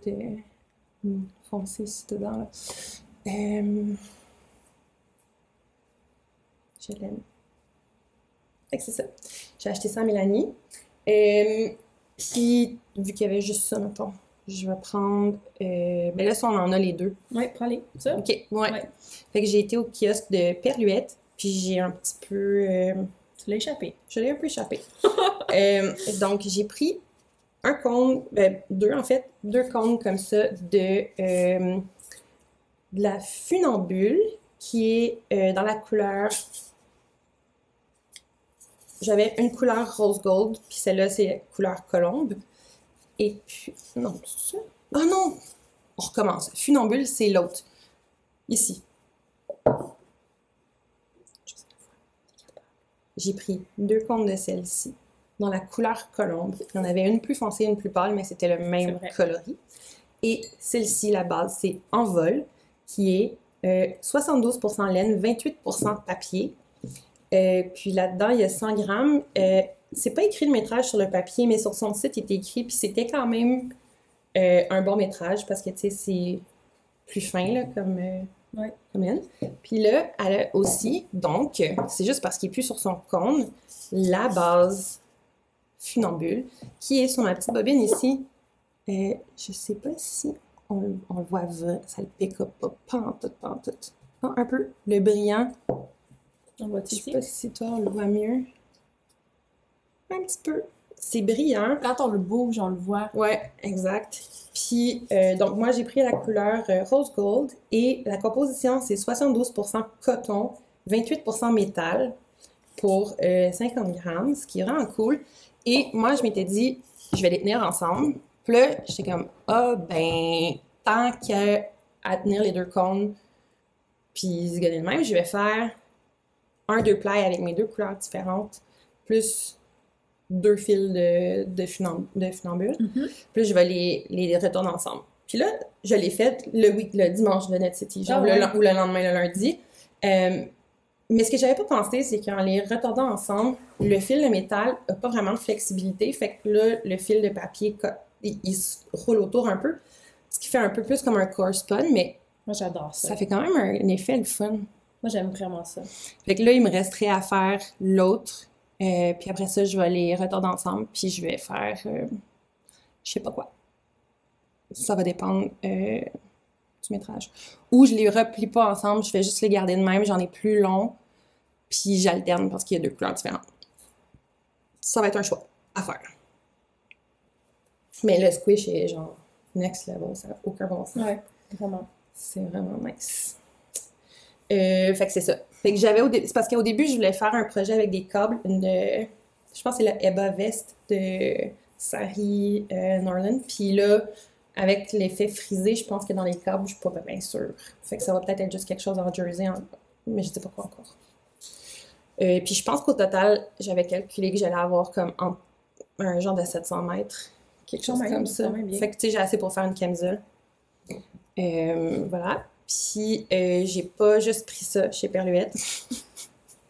foncés ici dedans. Là. Je l'aime. Fait que c'est ça. J'ai acheté ça à Mélanie. Puis, vu qu'il y avait juste ça, mettons, je vais prendre. Ben là, ça, on en a les deux. Ouais, prends-les. Ça? Ok, ouais. Ouais. Fait que j'ai été au kiosque de Perluette, puis j'ai un petit peu. Tu l'as échappé. Je l'ai un peu échappé. Donc, j'ai pris un cône, ben, 2 en fait, 2 cônes comme ça de la funambule qui est dans la couleur. J'avais une couleur rose gold, puis celle-là, c'est couleur colombe. Et puis. Non, c'est ça? Ah non! On recommence. Funambule, c'est l'autre. Ici. J'ai pris 2 cônes de celle-ci dans la couleur colombe. Il y en avait une plus foncée, une plus pâle, mais c'était le même coloris. Et celle-ci, la base, c'est Envol, qui est 72% laine, 28% papier. Puis là-dedans, il y a 100 grammes. C'est pas écrit le métrage sur le papier, mais sur son site, il était écrit. Puis c'était quand même un bon métrage parce que, tu sais, c'est plus fin, là, comme elle. Puis là, elle a aussi, donc, c'est juste parce qu'il est plus sur son cône, la base funambule, qui est sur ma petite bobine ici. Je sais pas si on le voit, ça le pick up pas en tout. Non, un peu. Le brillant. On va Je sais pas si toi, on le voit mieux. Un petit peu. C'est brillant. Quand on le bouge, on le voit. Ouais, exact. Puis, donc, moi, j'ai pris la couleur rose gold et la composition, c'est 72% coton, 28% métal pour 50 grammes, ce qui est vraiment cool. Et moi, je m'étais dit, je vais les tenir ensemble. Puis là, j'étais comme, ben, tant qu'à tenir les 2 cônes, puis se gagner le même, je vais faire un 2 ply avec mes 2 couleurs différentes, plus 2 fils de funambule. Puis je vais les retourner ensemble. Puis là, je l'ai fait le dimanche de Net City, genre ou le lendemain, le lundi. Mais ce que j'avais pas pensé, c'est qu'en les retordant ensemble, le fil de métal n'a pas vraiment de flexibilité. Fait que là, le fil de papier, il se roule autour un peu. Ce qui fait un peu plus comme un core spun, mais moi, j'adore ça. Ça fait quand même un effet le fun. Moi, j'aime vraiment ça. Fait que là, il me resterait à faire l'autre. Puis après ça, je vais les retordre ensemble. Puis je vais faire... je sais pas quoi. Ça va dépendre du métrage. Ou je les replie pas ensemble. Je vais juste les garder de même. J'en ai plus long. Puis j'alterne parce qu'il y a 2 couleurs différentes. Ça va être un choix à faire. Mais le squish est genre next level. Ça n'a aucun bon sens. Ouais, vraiment. C'est vraiment nice. Fait que c'est ça. Fait que c'est parce qu'au début, je voulais faire un projet avec des câbles. Je pense que c'est la Eba Vest de Sari Norland. Puis là, avec l'effet frisé, je pense que dans les câbles, je suis pas bien sûre. Fait que ça va peut-être être juste quelque chose en jersey, mais je sais pas quoi encore. Puis je pense qu'au total, j'avais calculé que j'allais avoir comme un genre de 700 mètres, quelque chose comme ça. Fait que tu sais, j'ai assez pour faire une camisole. Voilà. Puis j'ai pas juste pris ça chez Perluette.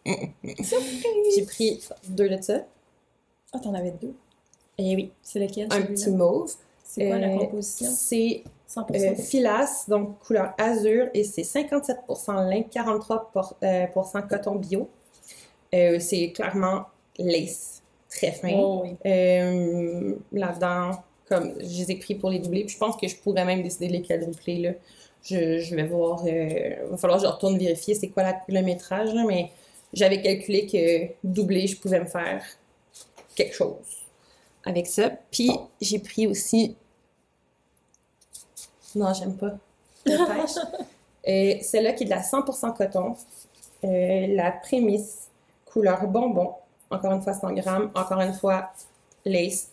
J'ai pris 2 de ça. Ah, t'en avais 2? Eh oui. C'est lequel? Un petit mauve. C'est quoi la composition? C'est 100%. filasse, donc couleur azur, et c'est 57% lin, 43% coton bio. C'est clairement lace, très fin. Oh, oui. Là-dedans, comme je les ai pris pour les doubler, puis je pense que je pourrais même décider lesquels doubler, là. Je vais voir, il va falloir que je retourne vérifier c'est quoi le métrage, là, mais j'avais calculé que doubler, je pouvais me faire quelque chose avec ça. Puis j'ai pris aussi... Non, j'aime pas. Celle-là qui est de la 100% coton. La prémisse, couleur bonbon. Encore une fois 100 grammes. Encore une fois lace.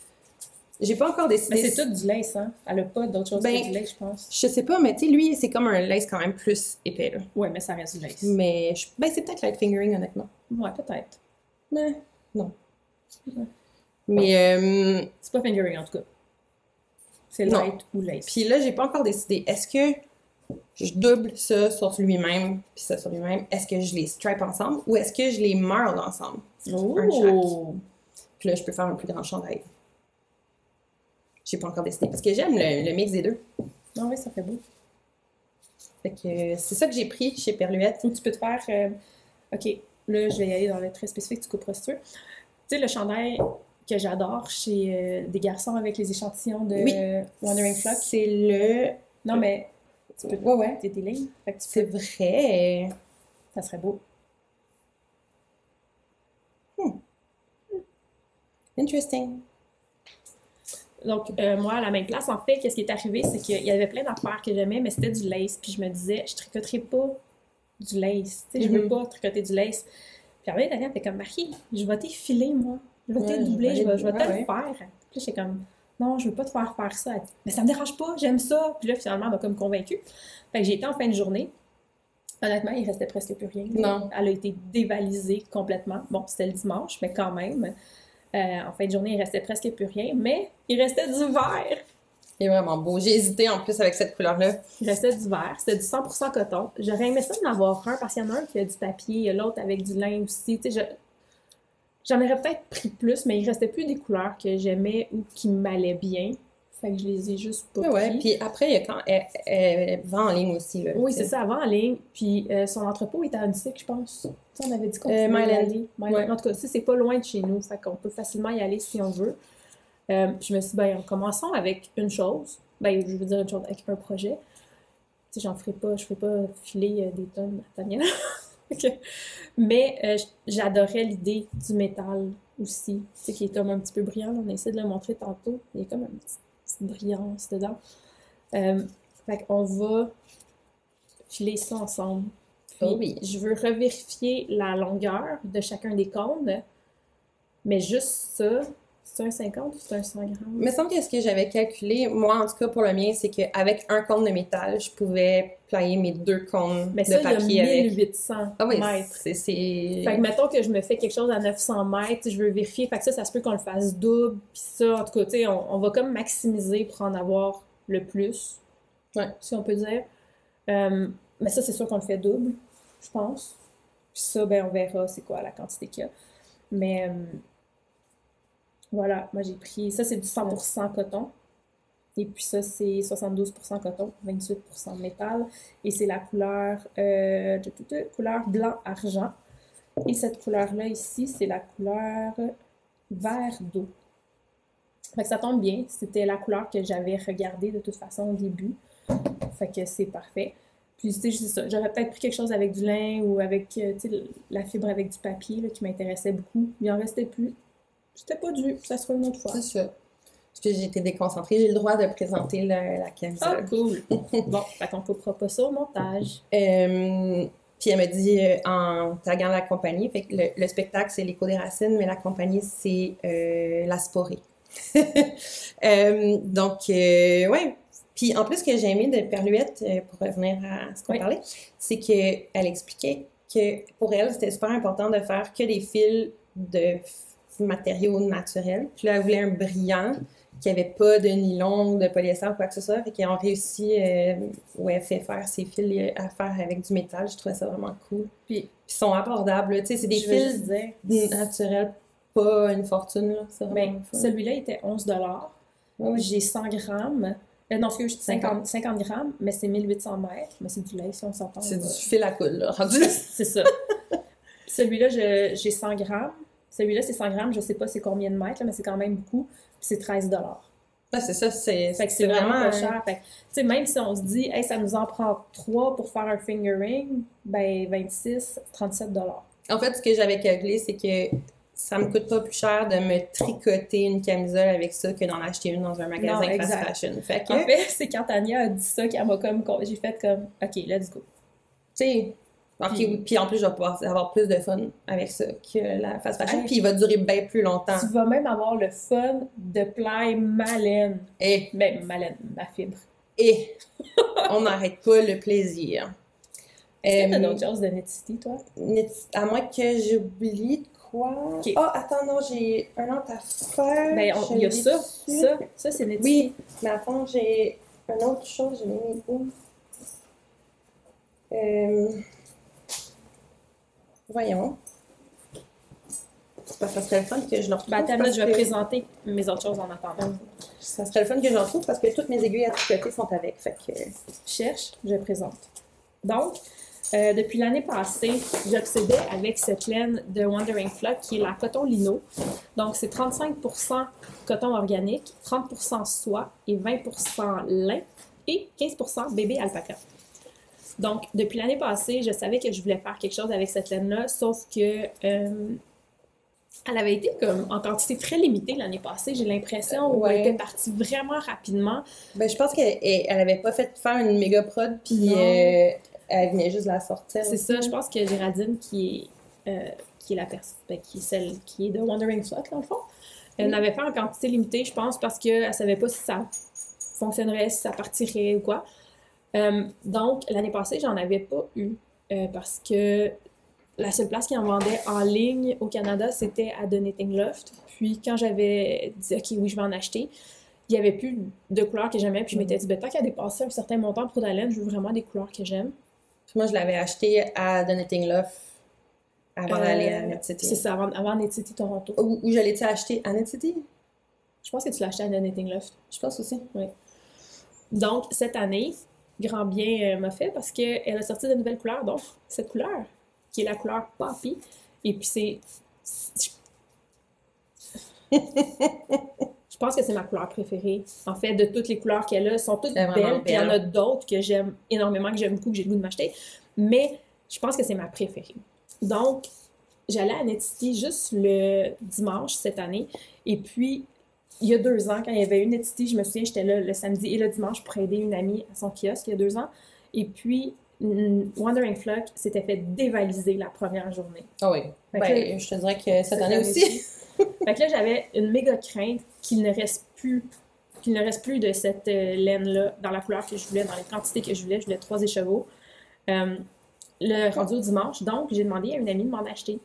J'ai pas encore décidé... Mais c'est tout du lace, hein? Elle a pas d'autre chose que du lace, je pense. Je sais pas, mais tu sais, lui, c'est comme un lace quand même plus épais, là. Ouais, mais ça reste du lace. Mais c'est peut-être light fingering, honnêtement. Ouais, peut-être. Mais non. Ouais. Mais... c'est pas fingering, en tout cas. C'est light ou lace. Puis là, j'ai pas encore décidé. Est-ce que je double ça sur lui-même, puis ça sur lui-même? Est-ce que je les stripe ensemble ou est-ce que je les merle ensemble? Oh! Un chaque. Puis là, je peux faire un plus grand chandail. J'ai pas encore décidé parce que j'aime le mix des deux. Ah oui, ça fait beau. Fait que c'est ça que j'ai pris chez Perluette. Ou tu peux te faire... OK, là, je vais y aller dans le très spécifique, tu couperas si tu veux. Tu sais, le chandail que j'adore chez des garçons avec les échantillons de Wandering Flock. C'est le... Non, mais tu peux... Ouais. C'est des lignes. C'est vrai. Ça serait beau. Interesting. Donc, moi, à la même place, en fait, qu'est-ce qui est arrivé, c'est qu'il y avait plein d'affaires que j'aimais, mais c'était du lace. Puis je me disais, je tricoterai pas du lace. Tu sais, je veux pas tricoter du lace. Puis après, Daniel était comme, Marie, je vais t'effiler, moi. Je vais te doubler, je vais te le faire. Puis j'étais comme, non, je veux pas te faire ça. Elle dit, mais ça me dérange pas, j'aime ça. Puis là, finalement, elle m'a comme convaincue. Fait que j'ai été en fin de journée. Honnêtement, il restait presque plus rien. Non. Elle a été dévalisée complètement. Bon, c'était le dimanche, mais quand même. En fin de journée, il restait presque plus rien, mais il restait du vert. Il est vraiment beau. J'ai hésité en plus avec cette couleur-là. Il restait du vert. C'était du 100% coton. J'aurais aimé ça d'en avoir un parce qu'il y en a un qui a du papier, l'autre avec du lin aussi. Tu sais, j'en aurais peut-être pris plus, mais il restait plus des couleurs que j'aimais ou qui m'allaient bien. Fait que je les ai juste pas pris. Puis après, il y a quand elle vend en ligne aussi. Là, oui, c'est ça, elle vend en ligne. Puis son entrepôt était à Antique, je pense. On avait dit qu'on pouvait y aller. Ouais. En tout cas, c'est pas loin de chez nous. Fait qu'on peut facilement y aller si on veut. Je me suis dit, commençons avec une chose. Je veux dire une chose, avec un projet. Tu sais, je ferai pas filer des tonnes à Tania. Mais j'adorais l'idée du métal aussi. Tu sais, qui est comme un petit peu brillant. On a essayé de le montrer tantôt. Il y a comme une petite brillance dedans. Fait qu'on va filer ça ensemble. Puis, je veux revérifier la longueur de chacun des cônes, mais juste ça, c'est un 50 ou c'est un 100 grammes? Il me semble que ce que j'avais calculé, moi en tout cas pour le mien, c'est qu'avec un cône de métal, je pouvais plier mes 2 cônes de papier avec. Mais ça, il y a 1800 mètres. C'est... Fait que mettons que je me fais quelque chose à 900 mètres, je veux vérifier, fait que ça se peut qu'on le fasse double, puis ça, en tout cas, tu sais, on va comme maximiser pour en avoir le plus, si on peut dire. Mais ça, c'est sûr qu'on le fait double, je pense. Puis ça, on verra c'est quoi la quantité qu'il y a. Mais voilà, moi j'ai pris, ça c'est du 100% coton. Et puis ça c'est 72% coton, 28% métal. Et c'est la couleur, couleur blanc-argent. Et cette couleur-là ici, c'est la couleur vert d'eau. Fait que ça tombe bien, c'était la couleur que j'avais regardée de toute façon au début. Fait que c'est parfait. Puis, tu sais, c'est ça. J'aurais peut-être pris quelque chose avec du lin ou avec, tu sais, la fibre avec du papier là, qui m'intéressait beaucoup. Il en restait plus. C'était pas dû. Ça sera une autre fois. C'est ça. Parce que j'ai été déconcentrée. J'ai le droit de présenter la camisole. Ah, cool! Bon, fait qu'on coupera pas ça au montage. Puis elle me dit, en taguant la compagnie, fait que le spectacle, c'est l'Écho des racines, mais la compagnie, c'est la Sporée. Donc, ouais, Puis en plus, ce que j'ai aimé de Perluette, pour revenir à ce qu'on parlait, c'est qu'elle expliquait que pour elle, c'était super important de faire que des fils de matériaux naturels. Puis là, elle voulait un brillant qui n'avait pas de nylon ou de polyester ou quoi que ce soit. Fait qu'ils ont réussi, où elle fait faire ses fils à faire avec du métal. Je trouvais ça vraiment cool. Puis ils sont abordables. Tu sais, c'est des fils naturels, pas une fortune. Là. C'est vraiment celui-là, il était 11 $. Oui. J'ai 100 grammes. Non, excuse, 50 grammes, mais c'est 1800 mètres. Mais c'est du lait, si on s'entend. C'est du fil à coudre, là. C'est ça. Celui-là, j'ai 100 grammes. Celui-là, c'est 100 grammes. Je sais pas c'est combien de mètres, là, mais c'est quand même beaucoup. Puis c'est 13 $. Ah, c'est ça. Fait que c'est vraiment pas cher. Fait que, même si on se dit, hey, ça nous en prend 3 pour faire un finger ring, ben 26, 37 $. En fait, ce que j'avais calculé, c'est que ça me coûte pas plus cher de me tricoter une camisole avec ça que d'en acheter une dans un magasin fast fashion. Fait que... En fait, c'est quand Tania a dit ça qu'elle m'a comme... J'ai fait comme, OK, let's go. Tu sais, puis en plus, je vais pouvoir avoir plus de fun avec ça que la fast fashion. Puis il va durer bien plus longtemps. Tu vas même avoir le fun de plaie Malène. Ben, Malène, ma fibre. On n'arrête pas le plaisir. Est-ce que t'as d'autres choses de Netcity, toi? À moins que j'oublie de quoi. Okay. Oh, attends, non, j'ai un autre affaire. Ben, il y a ça. Ça, c'est Netcity. Oui, mais attends, j'ai une autre chose. J'ai mis où? Voyons. Ça serait le fun que je le retrouve. Ben, attends, là, je vais présenter mes autres choses en attendant. Ça serait le fun que je le retrouve parce que toutes mes aiguilles à tricoter sont avec. Fait que... Cherche, je présente. Donc, depuis l'année passée, j'obsédais avec cette laine de Wandering Flock qui est la coton lino. Donc, c'est 35% coton organique, 30% soie et 20% lin et 15% bébé alpaca. Donc, depuis l'année passée, je savais que je voulais faire quelque chose avec cette laine-là, sauf que elle avait été comme en quantité très limitée l'année passée. J'ai l'impression qu'elle était partie vraiment rapidement. Ben, je pense qu'elle avait pas fait faire une méga prod, puis elle venait juste de la sortir. C'est ça, je pense que Géraldine, qui est qui est celle qui est de Wandering Flock, dans le fond, elle n'avait pas en quantité limitée, je pense, parce qu'elle savait pas si ça fonctionnerait, si ça partirait ou quoi. Donc, l'année passée, j'en avais pas eu, parce que la seule place qui en vendait en ligne au Canada, c'était à The Knitting Loft. Puis quand j'avais dit « OK, oui, je vais en acheter », il n'y avait plus de couleurs que j'aimais. Puis je m'étais dit « Tant qu'à dépasser un certain montant pour de la laine, je veux vraiment des couleurs que j'aime. » Moi, je l'avais acheté à The Knitting Loft avant d'aller à Netcity. C'est ça, avant Netcity Toronto. Où je l'ai-tu acheté à Netcity? Je pense que tu l'as acheté à The Knitting Loft. Je pense aussi. Oui. Donc, cette année, grand bien m'a fait parce qu'elle a sorti de nouvelles couleurs. Donc, cette couleur, qui est la couleur Poppy. Et puis c'est... Je pense que c'est ma couleur préférée. En fait, de toutes les couleurs qu'elle a, elles sont toutes belles. Puis il y en a d'autres que j'aime énormément, que j'aime beaucoup, que j'ai le goût de m'acheter. Mais je pense que c'est ma préférée. Donc, j'allais à Netcity juste le dimanche cette année. Et puis, il y a 2 ans, quand il y avait eu Netcity, je me souviens, j'étais là le samedi et le dimanche pour aider une amie à son kiosque il y a 2 ans. Et puis, Wandering Flock s'était fait dévaliser la première journée. Ah oui. Ben, je te dirais que cette année aussi. Fait que là, j'avais une méga crainte qu'il ne reste plus de cette laine-là dans la couleur que je voulais, dans les quantités que je voulais. Je voulais 3 écheveaux. Le rendu au dimanche, donc j'ai demandé à une amie de m'en acheter.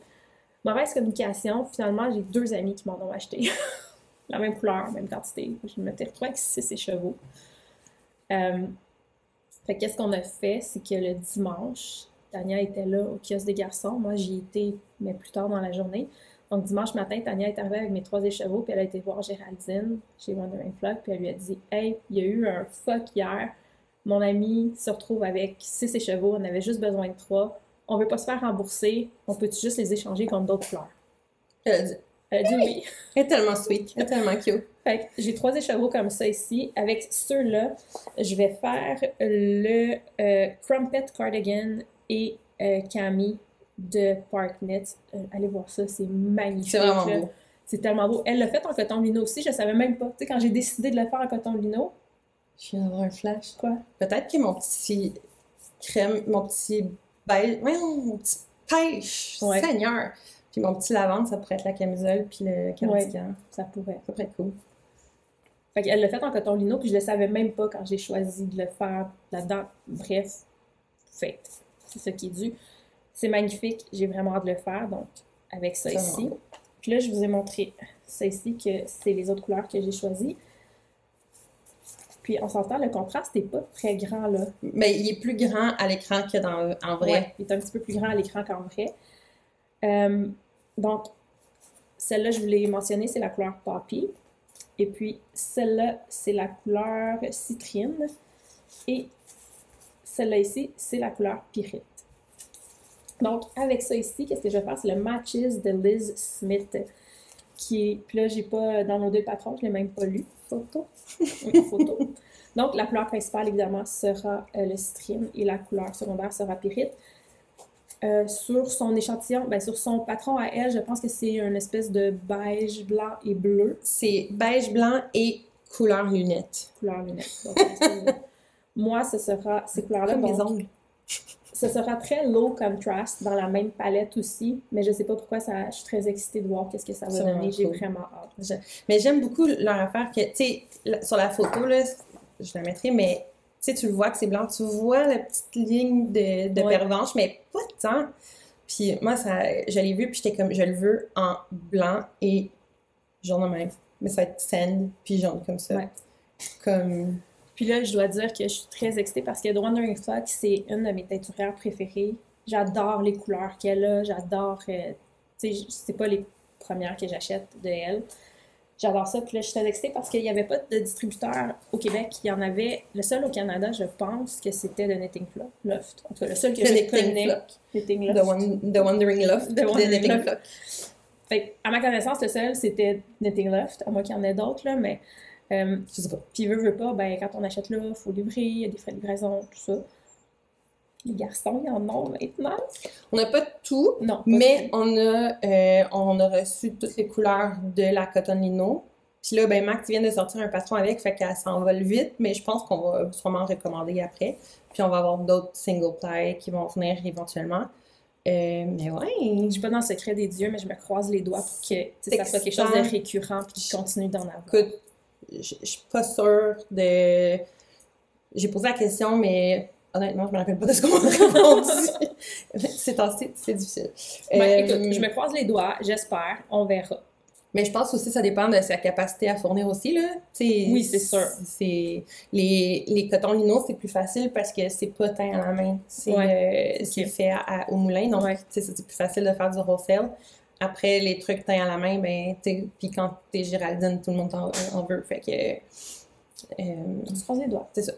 Mauvaise communication, finalement, j'ai 2 amis qui m'en ont acheté. La même couleur, même quantité. Je m'étais retrouvée avec 6 écheveaux. Fait qu'est-ce qu'on a fait, c'est que le dimanche, Tania était là au kiosque des garçons. Moi, j'y étais, mais plus tard dans la journée. Donc, dimanche matin, Tania est arrivée avec mes 3 écheveaux, puis elle a été voir Géraldine chez Wandering Flock, puis elle lui a dit « Hey, il y a eu un fuck hier. Mon amie se retrouve avec 6 écheveaux, on avait juste besoin de 3. On veut pas se faire rembourser, on peut juste les échanger contre d'autres fleurs? » Elle a dit oui. Elle est tellement sweet, elle est tellement cute. Fait que j'ai 3 écheveaux comme ça ici. Avec ceux-là, je vais faire le Crumpet Cardigan et Cami de Park Knits. Allez voir ça, c'est magnifique. C'est vraiment beau. C'est tellement beau. Elle l'a fait en coton lino aussi, je savais même pas. Tu sais, quand j'ai décidé de le faire en coton lino. Je viens d'avoir un flash. Quoi? Peut-être que mon petit crème, mon petit beige, mon petit pêche, Seigneur. Puis mon petit lavande, ça pourrait être la camisole puis le cardigan. Ça pourrait être cool. Fait qu'elle l'a fait en coton lino, puis je le savais même pas quand j'ai choisi de le faire là-dedans. Bref, fait. C'est ça qui est dû. C'est magnifique, j'ai vraiment hâte de le faire, donc avec ça ici. Puis là, je vous ai montré ça ici, que c'est les autres couleurs que j'ai choisies. Puis on s'entend, le contraste n'est pas très grand là. Mais il est plus grand à l'écran que en vrai. Ouais, il est un petit peu plus grand à l'écran qu'en vrai. Donc, celle-là, je vous l'ai mentionné, c'est la couleur Poppy. Et puis, celle-là, c'est la couleur Citrine. Et celle-là ici, c'est la couleur Pyrite. Donc, avec ça ici, qu'est-ce que je vais faire? C'est le Matches de Liz Smith. Puis là, j'ai pas downloadé le patron, je l'ai même pas lu. Photo. Oui, photo. Donc, la couleur principale, évidemment, sera le citrine et la couleur secondaire sera Pyrite. Sur son échantillon, sur son patron à elle, je pense que c'est une espèce de beige, blanc et bleu. C'est beige, blanc et couleur lunettes. Couleur lunettes. Donc, moi, ce sera ces couleurs-là. Comme mes ongles. Ce sera très low contrast dans la même palette aussi, mais je sais pas pourquoi je suis très excitée de voir qu'est-ce que ça va donner. J'ai vraiment hâte. Mais j'aime beaucoup leur affaire que, tu sais, sur la photo, là, je la mettrai, mais tu sais, tu le vois que c'est blanc, tu vois la petite ligne de pervenche, mais pas tant. Puis moi, je l'ai vu, puis j'étais comme, je le veux en blanc et jaune même. Mais ça va être sand, puis jaune comme ça. Ouais. Comme... Puis là, je dois dire que je suis très excitée parce que The Wandering Flock, c'est une de mes teinturières préférées. J'adore les couleurs qu'elle a, j'adore... tu sais, c'est pas les premières que j'achète de elle. J'adore ça. Puis là, je suis très excitée parce qu'il n'y avait pas de distributeur au Québec. Il y en avait... Le seul au Canada, je pense que c'était de Knitting Loft. En tout cas, le seul que je connais. Knitting Loft. The Wandering Loft. The Wandering Loft. Fait à ma connaissance, le seul, c'était Knitting Loft. À moins qu'il y en ait d'autres, là, mais... je sais pas. Puis veut pas, quand on achète là, il faut livrer, il y a des frais de livraison, tout ça. Les garçons, ils en ont maintenant. On n'a pas tout, non, mais on a reçu toutes les couleurs de la Cotton Lino. Puis là, Max vient de sortir un patron avec, fait qu'elle s'envole vite, mais je pense qu'on va sûrement recommander après. Puis on va avoir d'autres single ply qui vont venir éventuellement. Mais ouais. Je suis pas dans le secret des dieux, mais je me croise les doigts pour que ça soit quelque chose de récurrent puis je continue d'en avoir. Écoute, je suis pas sûre de... J'ai posé la question, mais honnêtement, je me rappelle pas de ce qu'on m'a répondu. C'est difficile. Écoute, je me croise les doigts, j'espère, on verra. Mais je pense aussi que ça dépend de sa capacité à fournir aussi, là. Oui, c'est sûr. Les cotons lino, c'est plus facile parce que c'est pas teint à la main. C'est fait au moulin, donc c'est plus facile de faire du wholesale. Après, les trucs teints à la main, puis quand t'es Géraldine, tout le monde en veut. Fait que... on se croise les doigts. C'est ça.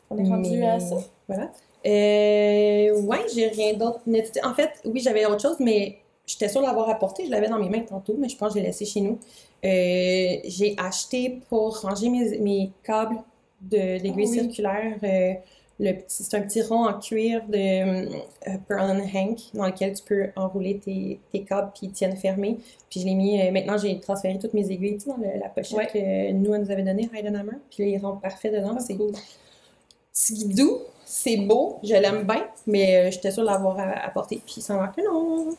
On est rendu à ça? Voilà. Ouais, j'ai rien d'autre. En fait, oui, j'avais autre chose, mais j'étais sûre de l'avoir apporté. Je l'avais dans mes mains tantôt, mais je pense que je l'ai laissé chez nous. J'ai acheté pour ranger mes câbles d'aiguille circulaire. C'est un petit rond en cuir de Pearl & Hank dans lequel tu peux enrouler tes câbles puis ils tiennent fermés. Puis je l'ai mis, maintenant j'ai transféré toutes mes aiguilles dans la pochette que nous, elle nous avait donnée, Heidenhammer. Puis là, il rentre parfait dedans. C'est cool. C'est doux, c'est beau, je l'aime bien, mais j'étais sûre de l'avoir apporté. Puis ça marque que non.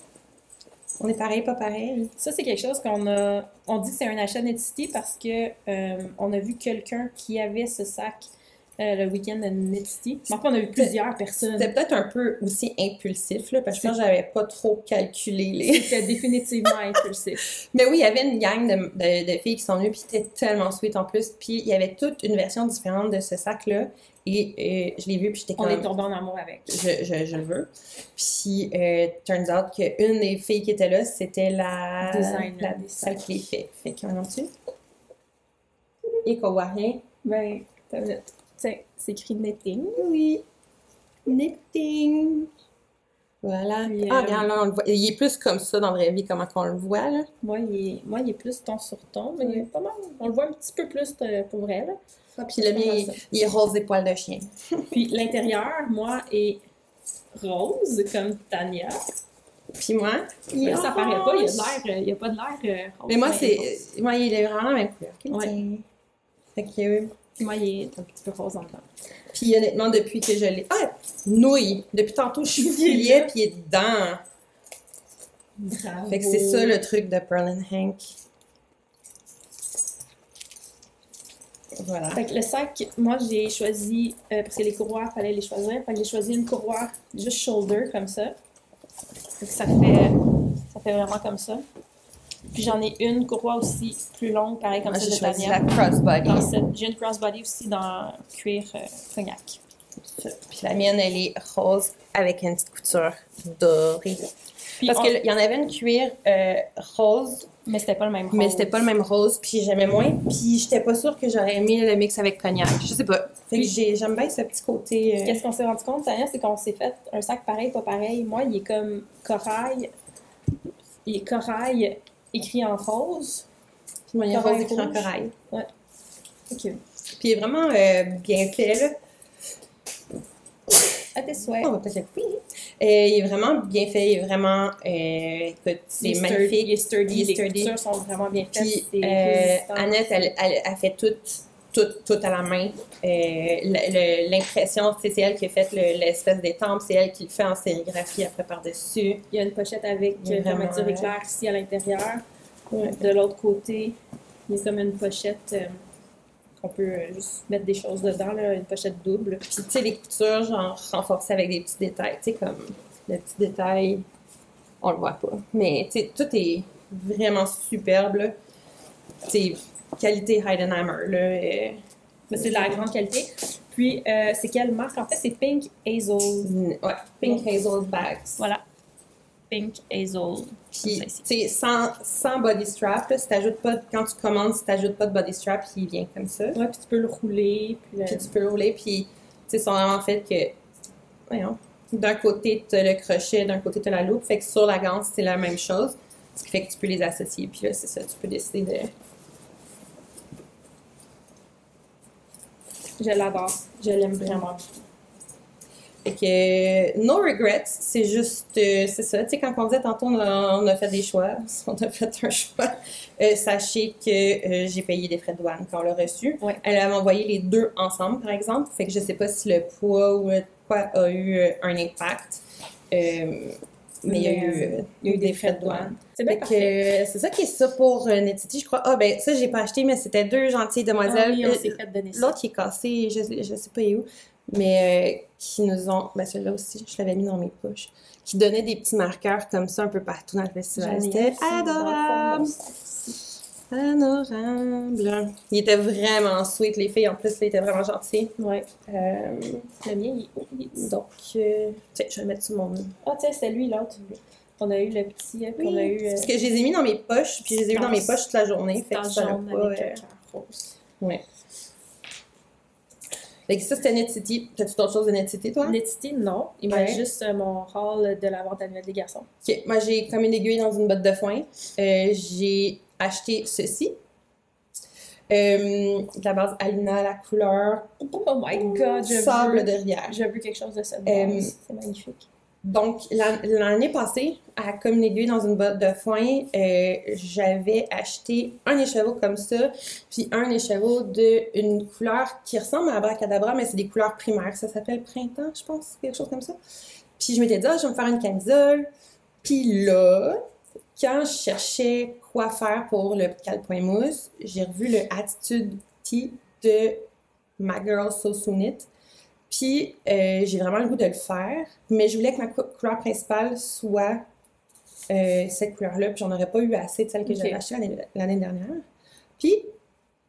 On est pareil, pas pareil. Ça, c'est quelque chose on dit que c'est un achat Necessity parce que on a vu quelqu'un qui avait ce sac le week-end de Necessity. Donc, on a vu plusieurs personnes. C'était peut-être un peu aussi impulsif, là, parce que j'avais pas trop calculé C'était définitivement impulsif. Mais oui, il y avait une gang de filles qui sont venues, puis c'était tellement sweet en plus. Puis il y avait toute une version différente de ce sac-là. Et je l'ai vu, puis j'étais comme... On est tombé en amour avec. Je le veux. Puis, turns out qu'une des filles qui était là, c'était la celle qui les fait. Fait qu'on en dessus. Et qu'on voit rien. Tiens, c'est écrit knitting. Oui. Knitting. Voilà. Regarde, là, on le voit. Il est plus comme ça dans la vraie vie, comment qu'on le voit, là. Moi, il est plus ton sur ton, mais il est pas mal. On le voit un petit peu plus pour vrai, là. Puis le mien, il est rose des poils de chien. Puis l'intérieur, moi, est rose, comme Tania. Puis moi, là, ça paraît pas, il y a pas de l'air rose. Mais moi, il est vraiment la même couleur. Fait que... Moi, il est un petit peu rose en dedans. Puis honnêtement, depuis que je l'ai... nouille! Depuis tantôt, je fouillais, puis il est dedans. Bravo. Fait que c'est ça le truc de Pearl & Hank. Voilà. Fait que le sac, moi, j'ai choisi, parce que les courroies, il fallait les choisir. Fait que j'ai choisi une courroie juste shoulder, comme ça. Fait que ça fait vraiment comme ça. Puis j'en ai une courroie aussi plus longue, pareil comme Moi, ça, j'ai de choisi Tania. la crossbody. J'ai une crossbody aussi dans cuir cognac. Puis la mienne, elle est rose avec une petite couture dorée. Puis Parce qu'il y en avait une cuir rose, mais c'était pas le même rose. mais c'était pas le même rose, puis j'aimais moins. Puis j'étais pas sûre que j'aurais aimé le mix avec cognac. Je sais pas. Fait que j'aime bien ce petit côté. Qu'est-ce qu'on s'est rendu compte, Tania, c'est qu'on s'est fait un sac pareil, pas pareil. Moi, il est comme corail. Il est corail écrit en rose. Puis moi, il y a rose écrit en corail. Ouais. OK. Puis il est vraiment bien fait, là. À tes souhaits. On va peut-être le couper. Il est vraiment bien fait, il est vraiment. Écoute, c'est magnifique. Il est sturdy. Les sturdy. coutures sont vraiment bien faites. Puis Annette, elle fait tout à la main. L'impression, c'est elle qui a fait l'espèce d'étampe, c'est elle qui le fait en sérigraphie après par-dessus. Il y a une pochette avec fermeture éclair ici à l'intérieur. Ouais. De l'autre côté, il y a comme une pochette qu'on peut juste mettre des choses dedans, là, une pochette double. Puis tu sais, les coutures, genre renforcées avec des petits détails, tu sais, comme le petit détail, on le voit pas. Mais tu sais, tout est vraiment superbe, là. C'est qualité Heidenheimer, là. Mais c'est de la grande qualité. Puis, c'est quelle marque? En fait, c'est Pink Hazel. Ouais, Pink Hazel Bags. Voilà. Pink Hazel. Puis, tu sais, sans body strap, là, si t'ajoutes pas, quand tu commandes, si t'ajoutes pas de body strap, il vient comme ça. Ouais, puis tu peux le rouler. Puis tu peux le rouler, puis, tu sais, sont vraiment fait que, voyons, d'un côté, t'as le crochet, d'un côté, t'as la loupe. Fait que sur la ganse, c'est la même chose. Ce qui fait que tu peux les associer. Puis là, c'est ça, tu peux décider de... Je l'adore. Je l'aime vraiment. Fait que, no regrets, c'est juste, c'est ça. Tu sais, quand on disait tantôt, on a fait des choix, on a fait un choix. Sachez que j'ai payé des frais de douane quand on l'a reçu. Ouais. Elle avait envoyé les deux ensemble, par exemple. Fait que je sais pas si le poids ou quoi a eu un impact. Mais il y a eu des frais de douane. C'est bien parfait. C'est ça qui est ça pour Netity, je crois. Ah, ben ça, j'ai pas acheté, mais c'était deux gentilles demoiselles. Ah oui, on s'est fait donner ça. L'autre qui est cassé, je sais pas où, mais qui nous ont... Ben celui-là aussi, je l'avais mis dans mes poches. Qui donnaient des petits marqueurs comme ça un peu partout dans le festival. C'était adorable! Adorable! Il était vraiment sweet, les filles. En plus, ils étaient vraiment gentils. Ouais. Le mien, il est haut. Donc, tiens, je vais le mettre sur mon... Ah, tiens, c'est lui, l'autre. On a eu le petit qu'on a eu... Parce que je les ai mis dans mes poches, puis je les ai eu dans mes poches toute la journée. Fait que ça jaune pas... avec un cœur rose. Ouais. Fait que ça, c'était Netity. T'as-tu d'autres choses de Netity, toi? Netity, non. Il me reste juste mon haul de la vente annuelle des garçons. OK. Moi, j'ai comme une aiguille dans une botte de foin. J'ai acheté ceci. De la base Alina, la couleur... Oh my God! Sable de rivière. J'ai vu quelque chose de cette base. C'est magnifique. Donc, l'année passée, à comme une aiguille dans une botte de foin, j'avais acheté un écheveau comme ça, puis un écheveau d'une couleur qui ressemble à Abracadabra, mais c'est des couleurs primaires. Ça s'appelle Printemps, je pense, quelque chose comme ça. Puis je m'étais dit, je vais me faire une camisole. Puis là, quand je cherchais quoi faire pour le calpoint mousse, j'ai revu le Attitude Tee de My Girl So Soon It. Puis, j'ai vraiment le goût de le faire, mais je voulais que ma couleur principale soit cette couleur-là, puis j'en aurais pas eu assez de celle que j'avais achetée l'année dernière. Puis,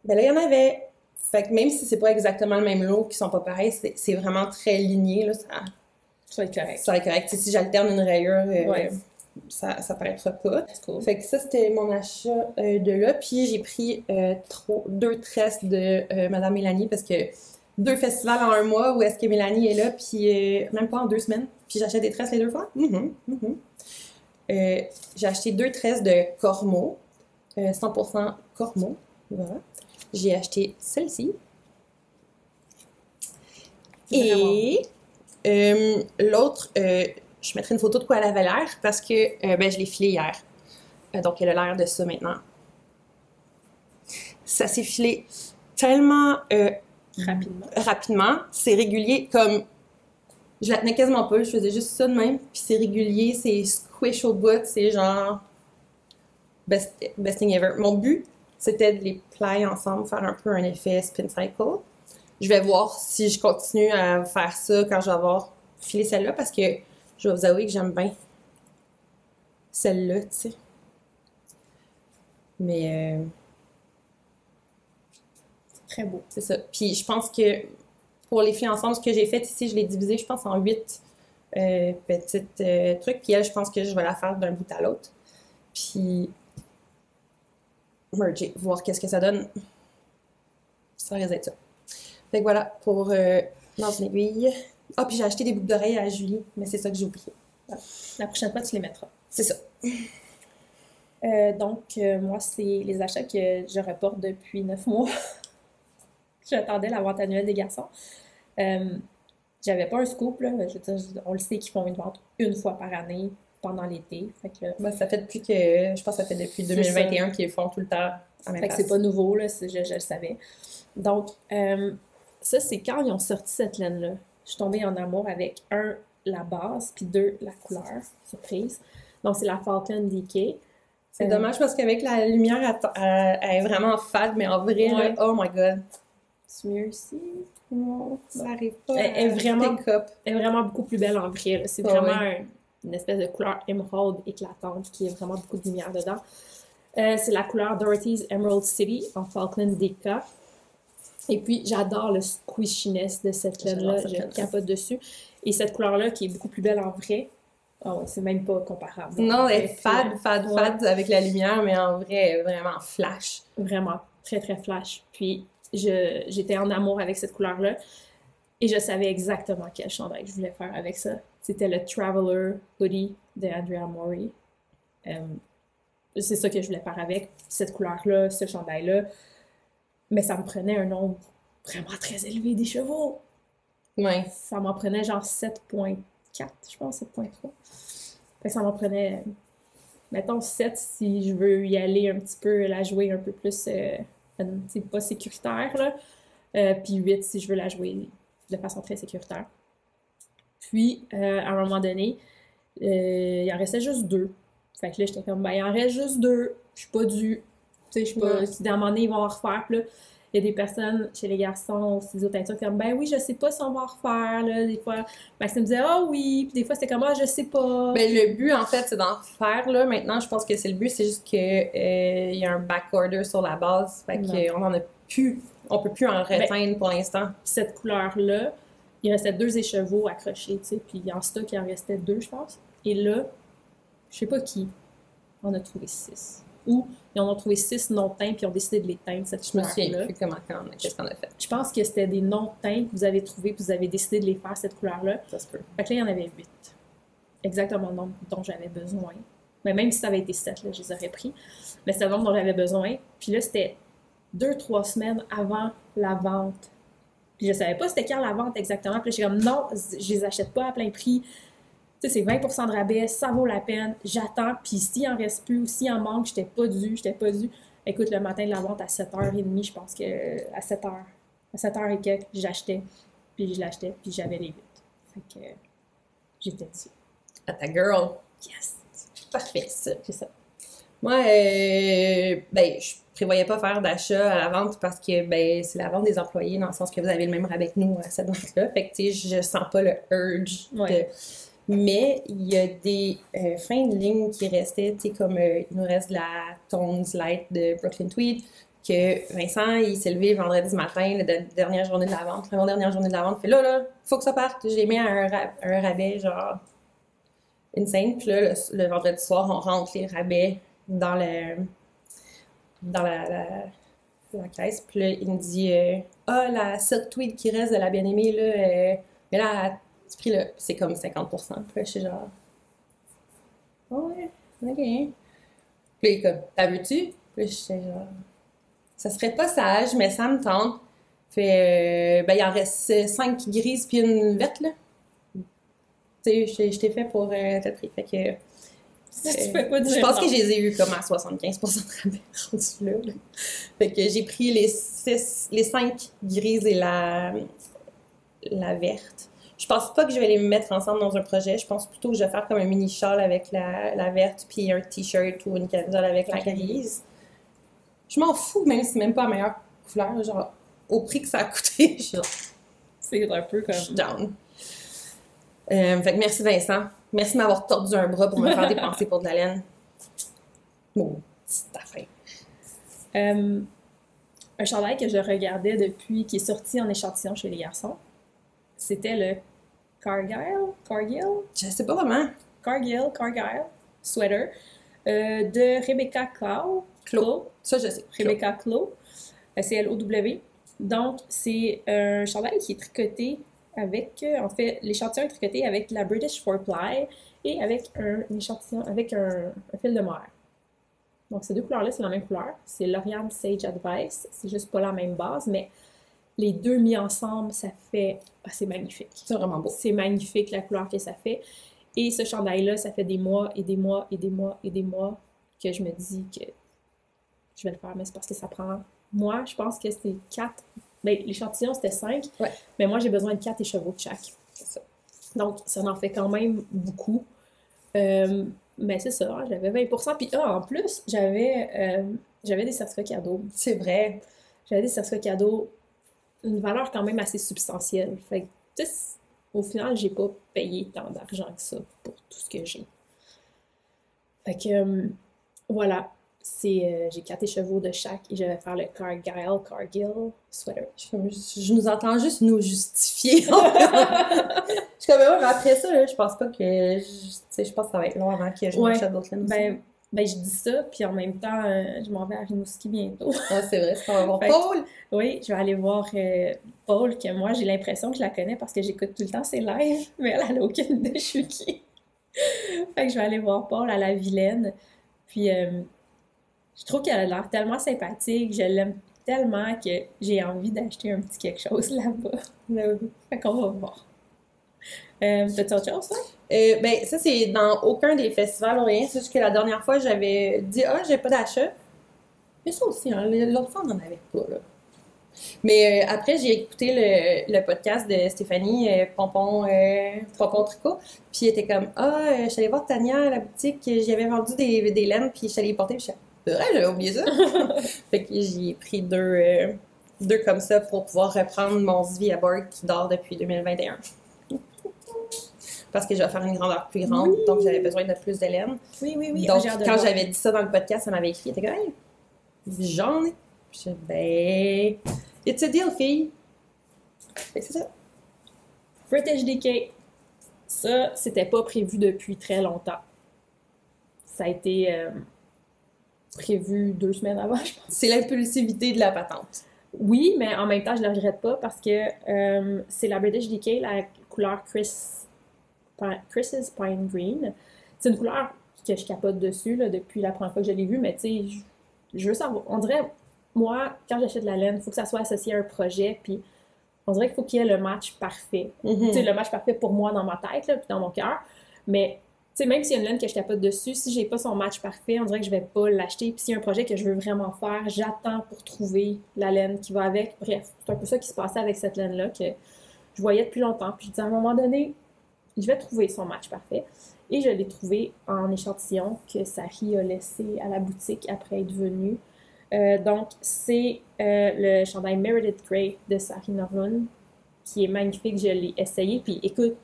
ben là, il y en avait. Fait que même si c'est pas exactement le même lot, qui sont pas pareils, c'est vraiment très ligné, là, ça va être correct. Ça va être correct. T'sais, si j'alterne une rayure, ça paraîtra pas. Cool. Fait que ça, c'était mon achat de là. Puis, j'ai pris 2 tresses de Madame Mélanie, parce que 2 festivals en un mois où est-ce que Mélanie est là, puis même pas en 2 semaines. Puis j'achète des tresses les 2 fois. J'ai acheté 2 tresses de Cormo, 100% Cormo. Voilà. J'ai acheté celle-ci. Et l'autre, je mettrai une photo de quoi elle avait l'air parce que je l'ai filée hier. Donc elle a l'air de ça maintenant. Ça s'est filé tellement... rapidement, c'est régulier, comme je la tenais quasiment pas, je faisais juste ça de même, puis c'est régulier, c'est squish au bout, c'est genre best thing ever. Mon but, c'était de les plier ensemble, faire un peu un effet spin cycle. Je vais voir si je continue à faire ça quand je vais avoir filé celle-là, parce que je vais vous avouer que j'aime bien celle-là, tu sais. Mais Très beau. c'est ça. Puis je pense que pour les filles ensemble, ce que j'ai fait ici, je l'ai divisé, je pense, en 8 petites trucs. Puis elle, je pense que je vais la faire d'un bout à l'autre. Puis merger, voir qu'est-ce que ça donne. Ça risque d'être ça. Fait que voilà, pour dans une aiguille. Ah, puis j'ai acheté des boucles d'oreilles à Julie, mais c'est ça que j'ai oublié. Voilà. La prochaine fois, tu les mettras. C'est ça. Donc, moi, c'est les achats que je reporte depuis 9 mois. J'attendais la vente annuelle des garçons. J'avais pas un scoop, là. Je veux dire, on le sait qu'ils font une vente une fois par année pendant l'été. Fait que, Ben, ça fait depuis que. Je pense que ça fait depuis 2021 qu'ils font tout le temps en même fait que c'est pas nouveau, là. Je le savais. Donc, ça, c'est quand ils ont sorti cette laine-là. Je suis tombée en amour avec la base, puis 2, la couleur. Surprise. Donc, c'est la Falcon DK. C'est dommage parce qu'avec la lumière, elle est vraiment fade, mais en vrai, là, oh my god. C'est mieux ici? Non, ça arrive pas. Elle est vraiment beaucoup plus belle en vrai, là. C'est vraiment une espèce de couleur émeraude éclatante qui a vraiment beaucoup de lumière dedans. C'est la couleur Dorothy's Emerald City en Falcon DK. Et puis, j'adore le squishiness de cette laine-là. Je capote dessus. Et cette couleur-là, qui est beaucoup plus belle en vrai, ah ouais, c'est même pas comparable. Non, elle est fade avec la lumière, mais en vrai, elle est vraiment flash. Vraiment, très, très flash. Puis, j'étais en amour avec cette couleur-là. Et je savais exactement quel chandail je voulais faire avec ça. C'était le Traveler Hoodie de Andrea Mori. C'est ça que je voulais faire avec, cette couleur-là, ce chandail-là. Mais ça me prenait un nombre vraiment très élevé des chevaux. Ouais. Ça m'en prenait genre 7.4, je pense, 7.3. Fait que ça m'en prenait, mettons, 7 si je veux y aller un petit peu, la jouer un peu plus, pas sécuritaire, là. Puis 8 si je veux la jouer de façon très sécuritaire. Puis, à un moment donné, il en restait juste 2. Fait que là, j'étais comme, ben, il en reste juste 2. Je suis pas due. Tu sais, je suis pas. Si d'un moment donné, ils vont en refaire. Puis là, il y a des personnes chez les garçons, des autres teintures, comme, ben oui, je sais pas si on va en refaire. Là. Des fois, Maxime me disait, ah oui. Puis des fois, c'était comme, ah, je sais pas. Ben, le but, en fait, c'est d'en refaire, là. Maintenant, je pense que c'est le but, c'est juste que il y a un backorder sur la base. Fait qu'on en a plus. On peut plus en reteindre pour l'instant. Cette couleur-là, il restait 2 écheveaux accrochés, tu sais. Puis en stock, il en restait 2, je pense. Et là, je sais pas qui, on a trouvé 6. Ou ils en ont trouvé 6 non-teints, puis ils ont décidé de les teindre, cette couleur-là. Je me souviens plus qu'est-ce qu'on a fait. Je pense que c'était des non-teints que vous avez trouvés, puis vous avez décidé de les faire, cette couleur-là. Ça se peut. Fait que là, il y en avait 8. Exactement le nombre dont j'avais besoin. Mais même si ça avait été 7, là, je les aurais pris. Mais c'était le nombre dont j'avais besoin. Puis là, c'était 2-3 semaines avant la vente. Puis je savais pas c'était quand la vente exactement. Puis là, j'étais comme, non, je les achète pas à plein prix. Tu sais, c'est 20% de rabais, ça vaut la peine. J'attends, puis s'il en reste plus ou s'il en manque, j'étais pas due. Écoute, le matin de la vente à 7h30, je pense que à 7h. À 7h et quelques, j'achetais, puis je l'achetais, puis j'avais les 8. Fait que j'étais dessus. À ta girl. Yes! Parfait, ça. C'est ça. Moi, ben, je prévoyais pas faire d'achat à la vente parce que, ben, c'est la vente des employés dans le sens que vous avez le même rabais que nous à cette vente-là. Fait que, tu sais, je sens pas le urge de... Mais il y a des fins de ligne qui restaient, tu sais, comme il nous reste de la Tones Light de Brooklyn Tweed, que Vincent, il s'est levé vendredi matin, la dernière journée de la vente, vraiment dernière journée de la vente, fait là, faut que ça parte. Je l'ai mis à un rabais, genre, insane. Puis là, le vendredi soir, on rentre les rabais dans la caisse. Puis là, il me dit, la Silk Tweed qui reste de la bien-aimée, là, mais là, ce prix-là, c'est comme 50%. Puis là, je suis genre, ouais, ok. Puis là, il est comme, t'as vu-tu? Puis là, je suis genre, ça serait pas sage, mais ça me tente. Fait, ben, il en reste 5 grises puis une verte, là. Tu sais, je t'ai fait pour tel prix. Fait que. Je pense que je les ai eu comme à 75% de rabais rendus là. Fait que j'ai pris les 5 grises et la verte. Je pense pas que je vais les mettre ensemble dans un projet. Je pense plutôt que je vais faire comme un mini châle avec la verte puis un t-shirt ou une camisole avec la grise. je m'en fous, même si c'est même pas la meilleure couleur, genre, au prix que ça a coûté, je suis genre, C'est un peu comme... je suis down. Fait que merci Vincent. Merci de m'avoir tordu un bras pour me faire dépenser pour de la laine. Bon, c'est ta fin. Un chandail que je regardais depuis, qui est sorti en échantillon chez les garçons, c'était le Cargill sweater de Rebecca Clow. Ça, je sais. Rebecca Clow. C-L-O-W. Donc, c'est un chandail qui est tricoté avec, en fait, l'échantillon est tricoté avec la British 4-ply et avec un échantillon, avec un fil de mohair. Donc, ces deux couleurs-là, c'est la même couleur. C'est L'Oréal Sage Advice. C'est juste pas la même base, mais les deux mis ensemble, ça fait... Ah, c'est magnifique. C'est vraiment beau. C'est magnifique, la couleur que ça fait. Et ce chandail-là, ça fait des mois et des mois et des mois et des mois que je me dis que je vais le faire, mais c'est parce que ça prend... Moi, je pense que c'est 4... Ben, l'échantillon, c'était 5, ouais. Mais moi, j'ai besoin de 4 écheveaux de chaque. C'est ça. Donc, ça en fait quand même beaucoup. Mais c'est ça, j'avais 20%. Puis en plus, j'avais des certificats cadeaux. C'est vrai. J'avais des certificats cadeaux, une valeur quand même assez substantielle. Fait que, au final, j'ai pas payé tant d'argent que ça pour tout ce que j'ai. Fait que, voilà. J'ai 4 écheveaux de chaque et je vais faire le Cargill sweater. Je nous entends juste nous justifier. Je suis comme, ouais, mais après ça, là, je pense pas que... Je pense que ça va être long avant que je m'achète d'autres laines aussi. Ben, je dis ça, puis en même temps, je m'en vais à Rimouski bientôt. Ah, c'est vrai, c'est qu'on va voir Paul! Oui, je vais aller voir Paul, que moi, j'ai l'impression que je la connais parce que j'écoute tout le temps ses lives, mais elle n'a aucune idée de je suis qui. Fait que je vais aller voir Paul à la Vilaine. Puis, je trouve qu'elle a l'air tellement sympathique, je l'aime tellement que j'ai envie d'acheter un petit quelque chose là-bas. Fait qu'on va voir. T'as-tu autre chose, ça? Ben, ça, c'est dans aucun des festivals ou rien. C'est juste que la dernière fois, j'avais dit, j'ai pas d'achat. Mais ça aussi, hein, l'autre fois, on n'en avait pas, là. Mais après, j'ai écouté le podcast de Stéphanie Pompon Tricot. Puis elle était comme, je suis allée voir Tania à la boutique, j'y avais vendu des laines, puis je suis allée les porter, puis je suis c'est vrai, j'avais oublié ça. Fait que j'ai pris deux comme ça pour pouvoir reprendre mon Zvi à Borg qui dort depuis 2021. Parce que je vais faire une grandeur plus grande, donc j'avais besoin de plus de laine. Oui. Donc, quand j'avais dit ça dans le podcast, ça m'avait écrit, elle était comme, hey, j'en ai. Puis je dis, ben, it's a deal, fille. Fait que c'est ça. British DK. Ça, c'était pas prévu depuis très longtemps. Ça a été prévu 2 semaines avant, je pense. C'est l'impulsivité de la patente. Oui, mais en même temps, je le regrette pas parce que c'est la British DK, la couleur Chris's Pine Green. C'est une couleur que je capote dessus là, depuis la première fois que je l'ai vue, mais tu sais, je veux savoir. On dirait, moi, quand j'achète de la laine, il faut que ça soit associé à un projet, puis on dirait qu'il faut qu'il y ait le match parfait. Tu sais, le match parfait pour moi dans ma tête, là, puis dans mon cœur. Mais, tu sais, même s'il y a une laine que je capote dessus, si j'ai pas son match parfait, on dirait que je vais pas l'acheter. Puis s'il y a un projet que je veux vraiment faire, j'attends pour trouver la laine qui va avec. Bref, c'est un peu ça qui se passait avec cette laine-là, que je voyais depuis longtemps. Puis je disais, à un moment donné, je vais trouver son match parfait. Et je l'ai trouvé en échantillon que Sari a laissé à la boutique après être venue. Donc, c'est le chandail Meredith Grey de Sari Norun, qui est magnifique. Je l'ai essayé. Puis écoute,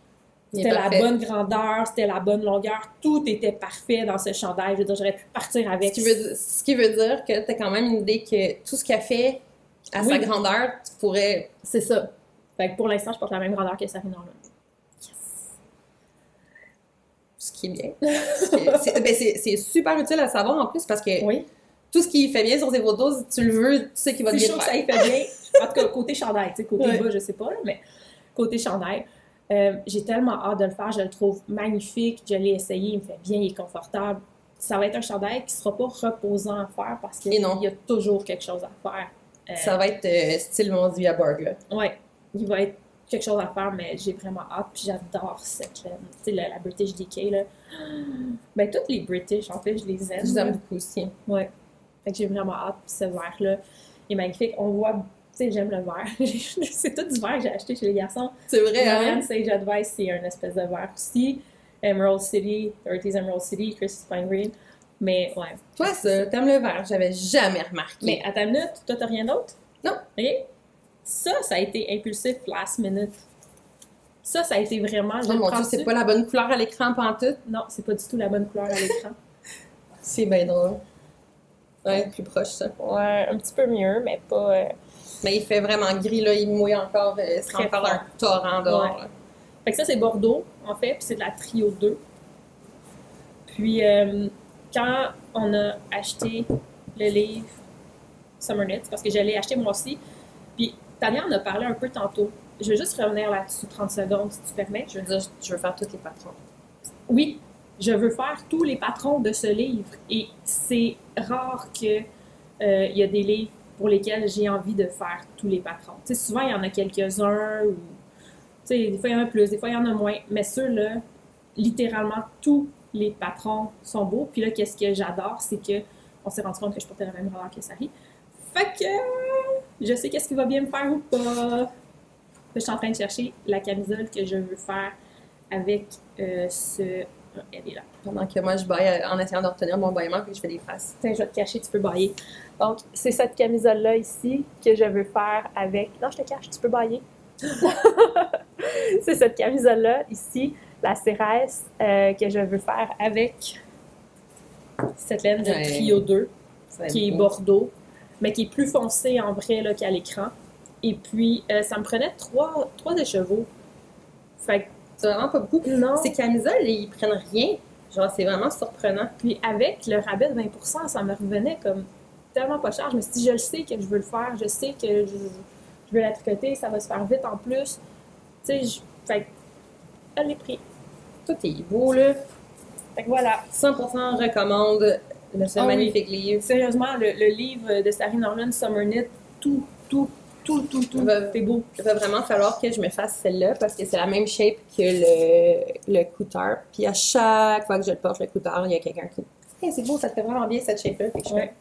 c'était la bonne grandeur, c'était la bonne longueur. Tout était parfait dans ce chandail. Je veux dire, j'aurais pu partir avec. Ce qui veut dire que tu as quand même une idée que tout ce qu'elle fait à sa grandeur, tu pourrais... C'est ça. Fait que pour l'instant, je porte la même grandeur que Sari Norun. Ce qui est bien. C'est super utile à savoir en plus parce que tout ce qui fait bien sur ses photos, si tu le veux, tu sais qu'il va te bien faire. Ça y fait bien. En tout cas, côté chandail, tu sais, côté bas, je sais pas, là, mais côté chandail. J'ai tellement hâte de le faire, je le trouve magnifique, je l'ai essayé, il me fait bien, il est confortable. Ça va être un chandail qui sera pas reposant à faire parce qu'il y a toujours quelque chose à faire. Ça va être style mon Zvi à Borg, là. Ouais, il va être quelque chose à faire, mais j'ai vraiment hâte, puis j'adore cette laine. Tu sais, la British DK, là. Ben, toutes les British, en fait, je les aime. Je les aime beaucoup aussi. Ouais. Fait que j'ai vraiment hâte, puis ce vert-là est magnifique. On voit, tu sais, j'aime le vert. C'est tout du vert que j'ai acheté chez les garçons. C'est vrai, L'Orion Sage Advice, c'est un espèce de vert aussi. Emerald City, 30's Emerald City, Chris's Pine Green. Mais ouais. Toi, ça, t'aimes le vert, j'avais jamais remarqué. Mais à ta minute, toi, t'as rien d'autre? Non. OK? Ça a été impulsif last minute. Ça a été vraiment... Oh mon Dieu, c'est pas la bonne couleur à l'écran pantoute. Non, c'est pas du tout la bonne couleur à l'écran. C'est bien drôle. Ouais, plus proche, ça. Ouais, un petit peu mieux, mais pas... Mais il fait vraiment gris, là, il mouille encore. C'est Très encore fort. un torrent dehors. Ouais. Là. Fait que ça, c'est Bordeaux, en fait, puis c'est de la Trio 2. Puis, quand on a acheté le livre Summer Knits, parce que je l'ai acheté moi aussi, puis Tania en a parlé un peu tantôt. Je vais juste revenir là-dessus 30 secondes, si tu permets. Je veux dire, je veux faire tous les patrons. Oui, je veux faire tous les patrons de ce livre. Et c'est rare que il y a des livres pour lesquels j'ai envie de faire tous les patrons. Tu sais, souvent, il y en a quelques-uns, ou... Tu sais, des fois, il y en a plus, des fois, il y en a moins. Mais ceux-là, littéralement, tous les patrons sont beaux. Puis là, qu'est-ce que j'adore, c'est que on s'est rendu compte que je portais la même robe que Sari. Fait que je sais qu'est-ce qui va bien me faire ou pas. Je suis en train de chercher la camisole que je veux faire avec ce... Ah, elle est là. Pendant que moi, je baille en essayant de retenir mon bâillement puis que je fais des faces. Tiens, je vais te cacher, tu peux bailler. Donc, c'est cette camisole-là ici que je veux faire avec... Non, je te cache, tu peux bailler. C'est cette camisole-là ici, la Cérès, que je veux faire avec cette laine de Trio 2, qui est Bordeaux, mais qui est plus foncée en vrai là, qu'à l'écran. Et puis, ça me prenait 3 écheveaux. Fait que, c'est vraiment pas beaucoup. non. Ces camisoles, ils prennent rien. Genre, c'est vraiment surprenant. Puis, avec le rabais de 20%, ça me revenait comme tellement pas cher. Je me suis dit, je le sais que je veux le faire. Je sais que je veux la tricoter. Ça va se faire vite en plus. Tu sais, fait que, elle est pris. Tout est beau, là. Fait que voilà. 100% recommande ce magnifique livre. Sérieusement, le livre de Sari Norman, Summer Knit, tout, c'est beau. Il va vraiment falloir que je me fasse celle-là parce que c'est la même shape que le couteur. Puis à chaque fois que je le porte, le couteur, il y a quelqu'un qui dit hey, c'est beau, ça te fait vraiment bien cette shape-là. Fait que je fais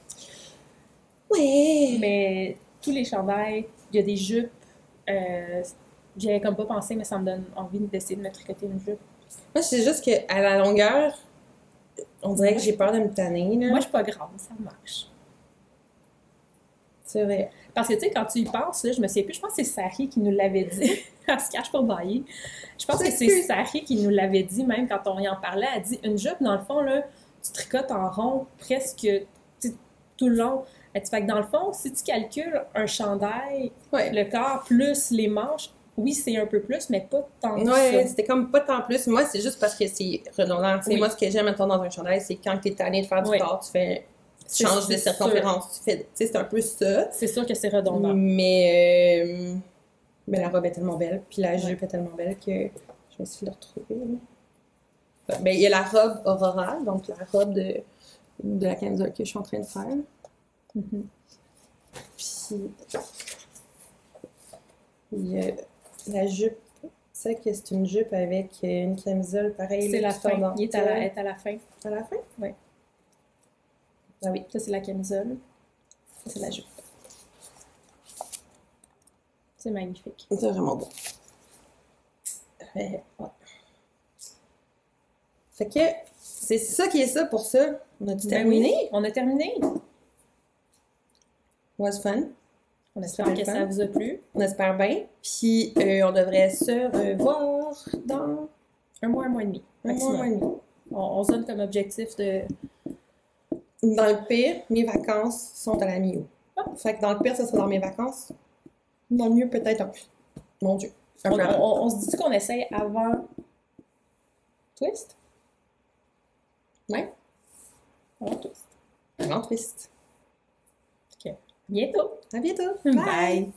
ouais. Mais tous les chandails, il y a des jupes. J'avais comme pas pensé, mais ça me donne envie d'essayer de me tricoter une jupe. Moi, c'est juste qu'à la longueur, on dirait que j'ai peur de me tanner. Là. Moi, je suis pas grande, ça marche. C'est vrai. Parce que, tu sais, quand tu y penses, là, je me souviens plus, je pense que c'est Sari qui nous l'avait dit. Elle se cache pour bailler. Je pense que c'est Sari qui nous l'avait dit, même quand on y en parlait. Elle dit, une jupe, dans le fond, là, tu tricotes en rond presque tout le long. Fait que dans le fond, si tu calcules un chandail, le corps plus les manches, oui, c'est un peu plus, mais pas tant plus. Ouais, c'était comme pas tant plus. Moi, c'est juste parce que c'est redondant. Oui. Moi, ce que j'aime, mettons, dans un chandail, c'est quand tu es tanné de faire du corps, tu fais... Tu changes de circonférence, tu fais, tu sais, c'est un peu ça. C'est sûr que c'est redondant. Mais la robe est tellement belle, puis la jupe est tellement belle que je me suis retrouvée. Ben, il y a la robe Aurora, donc la robe de la camisole que je suis en train de faire. Mm-hmm. Puis il y a la jupe, c'est que c'est une jupe avec une camisole pareille. C'est la fin, elle est à la fin. À la fin? Oui. Ah oui. Ça, c'est la camisole. Ça, c'est la jupe. C'est magnifique. C'est vraiment beau. Ouais. Fait que c'est ça qui est ça pour ça. On a-tu terminé? Oui, on a terminé. Was fun. On espère que ça vous a plu. On espère bien. Puis on devrait se revoir dans un mois et demi. Un mois et demi. On se donne comme objectif de... Dans le pire, mes vacances sont à la mi-août. Fait que dans le pire, ça sera dans mes vacances. Dans le mieux, peut-être un peu. Mon Dieu. On se dit qu'on essaye avant Twist? Ouais. Avant Twist. Avant Twist. OK. Bientôt. À bientôt. Bye.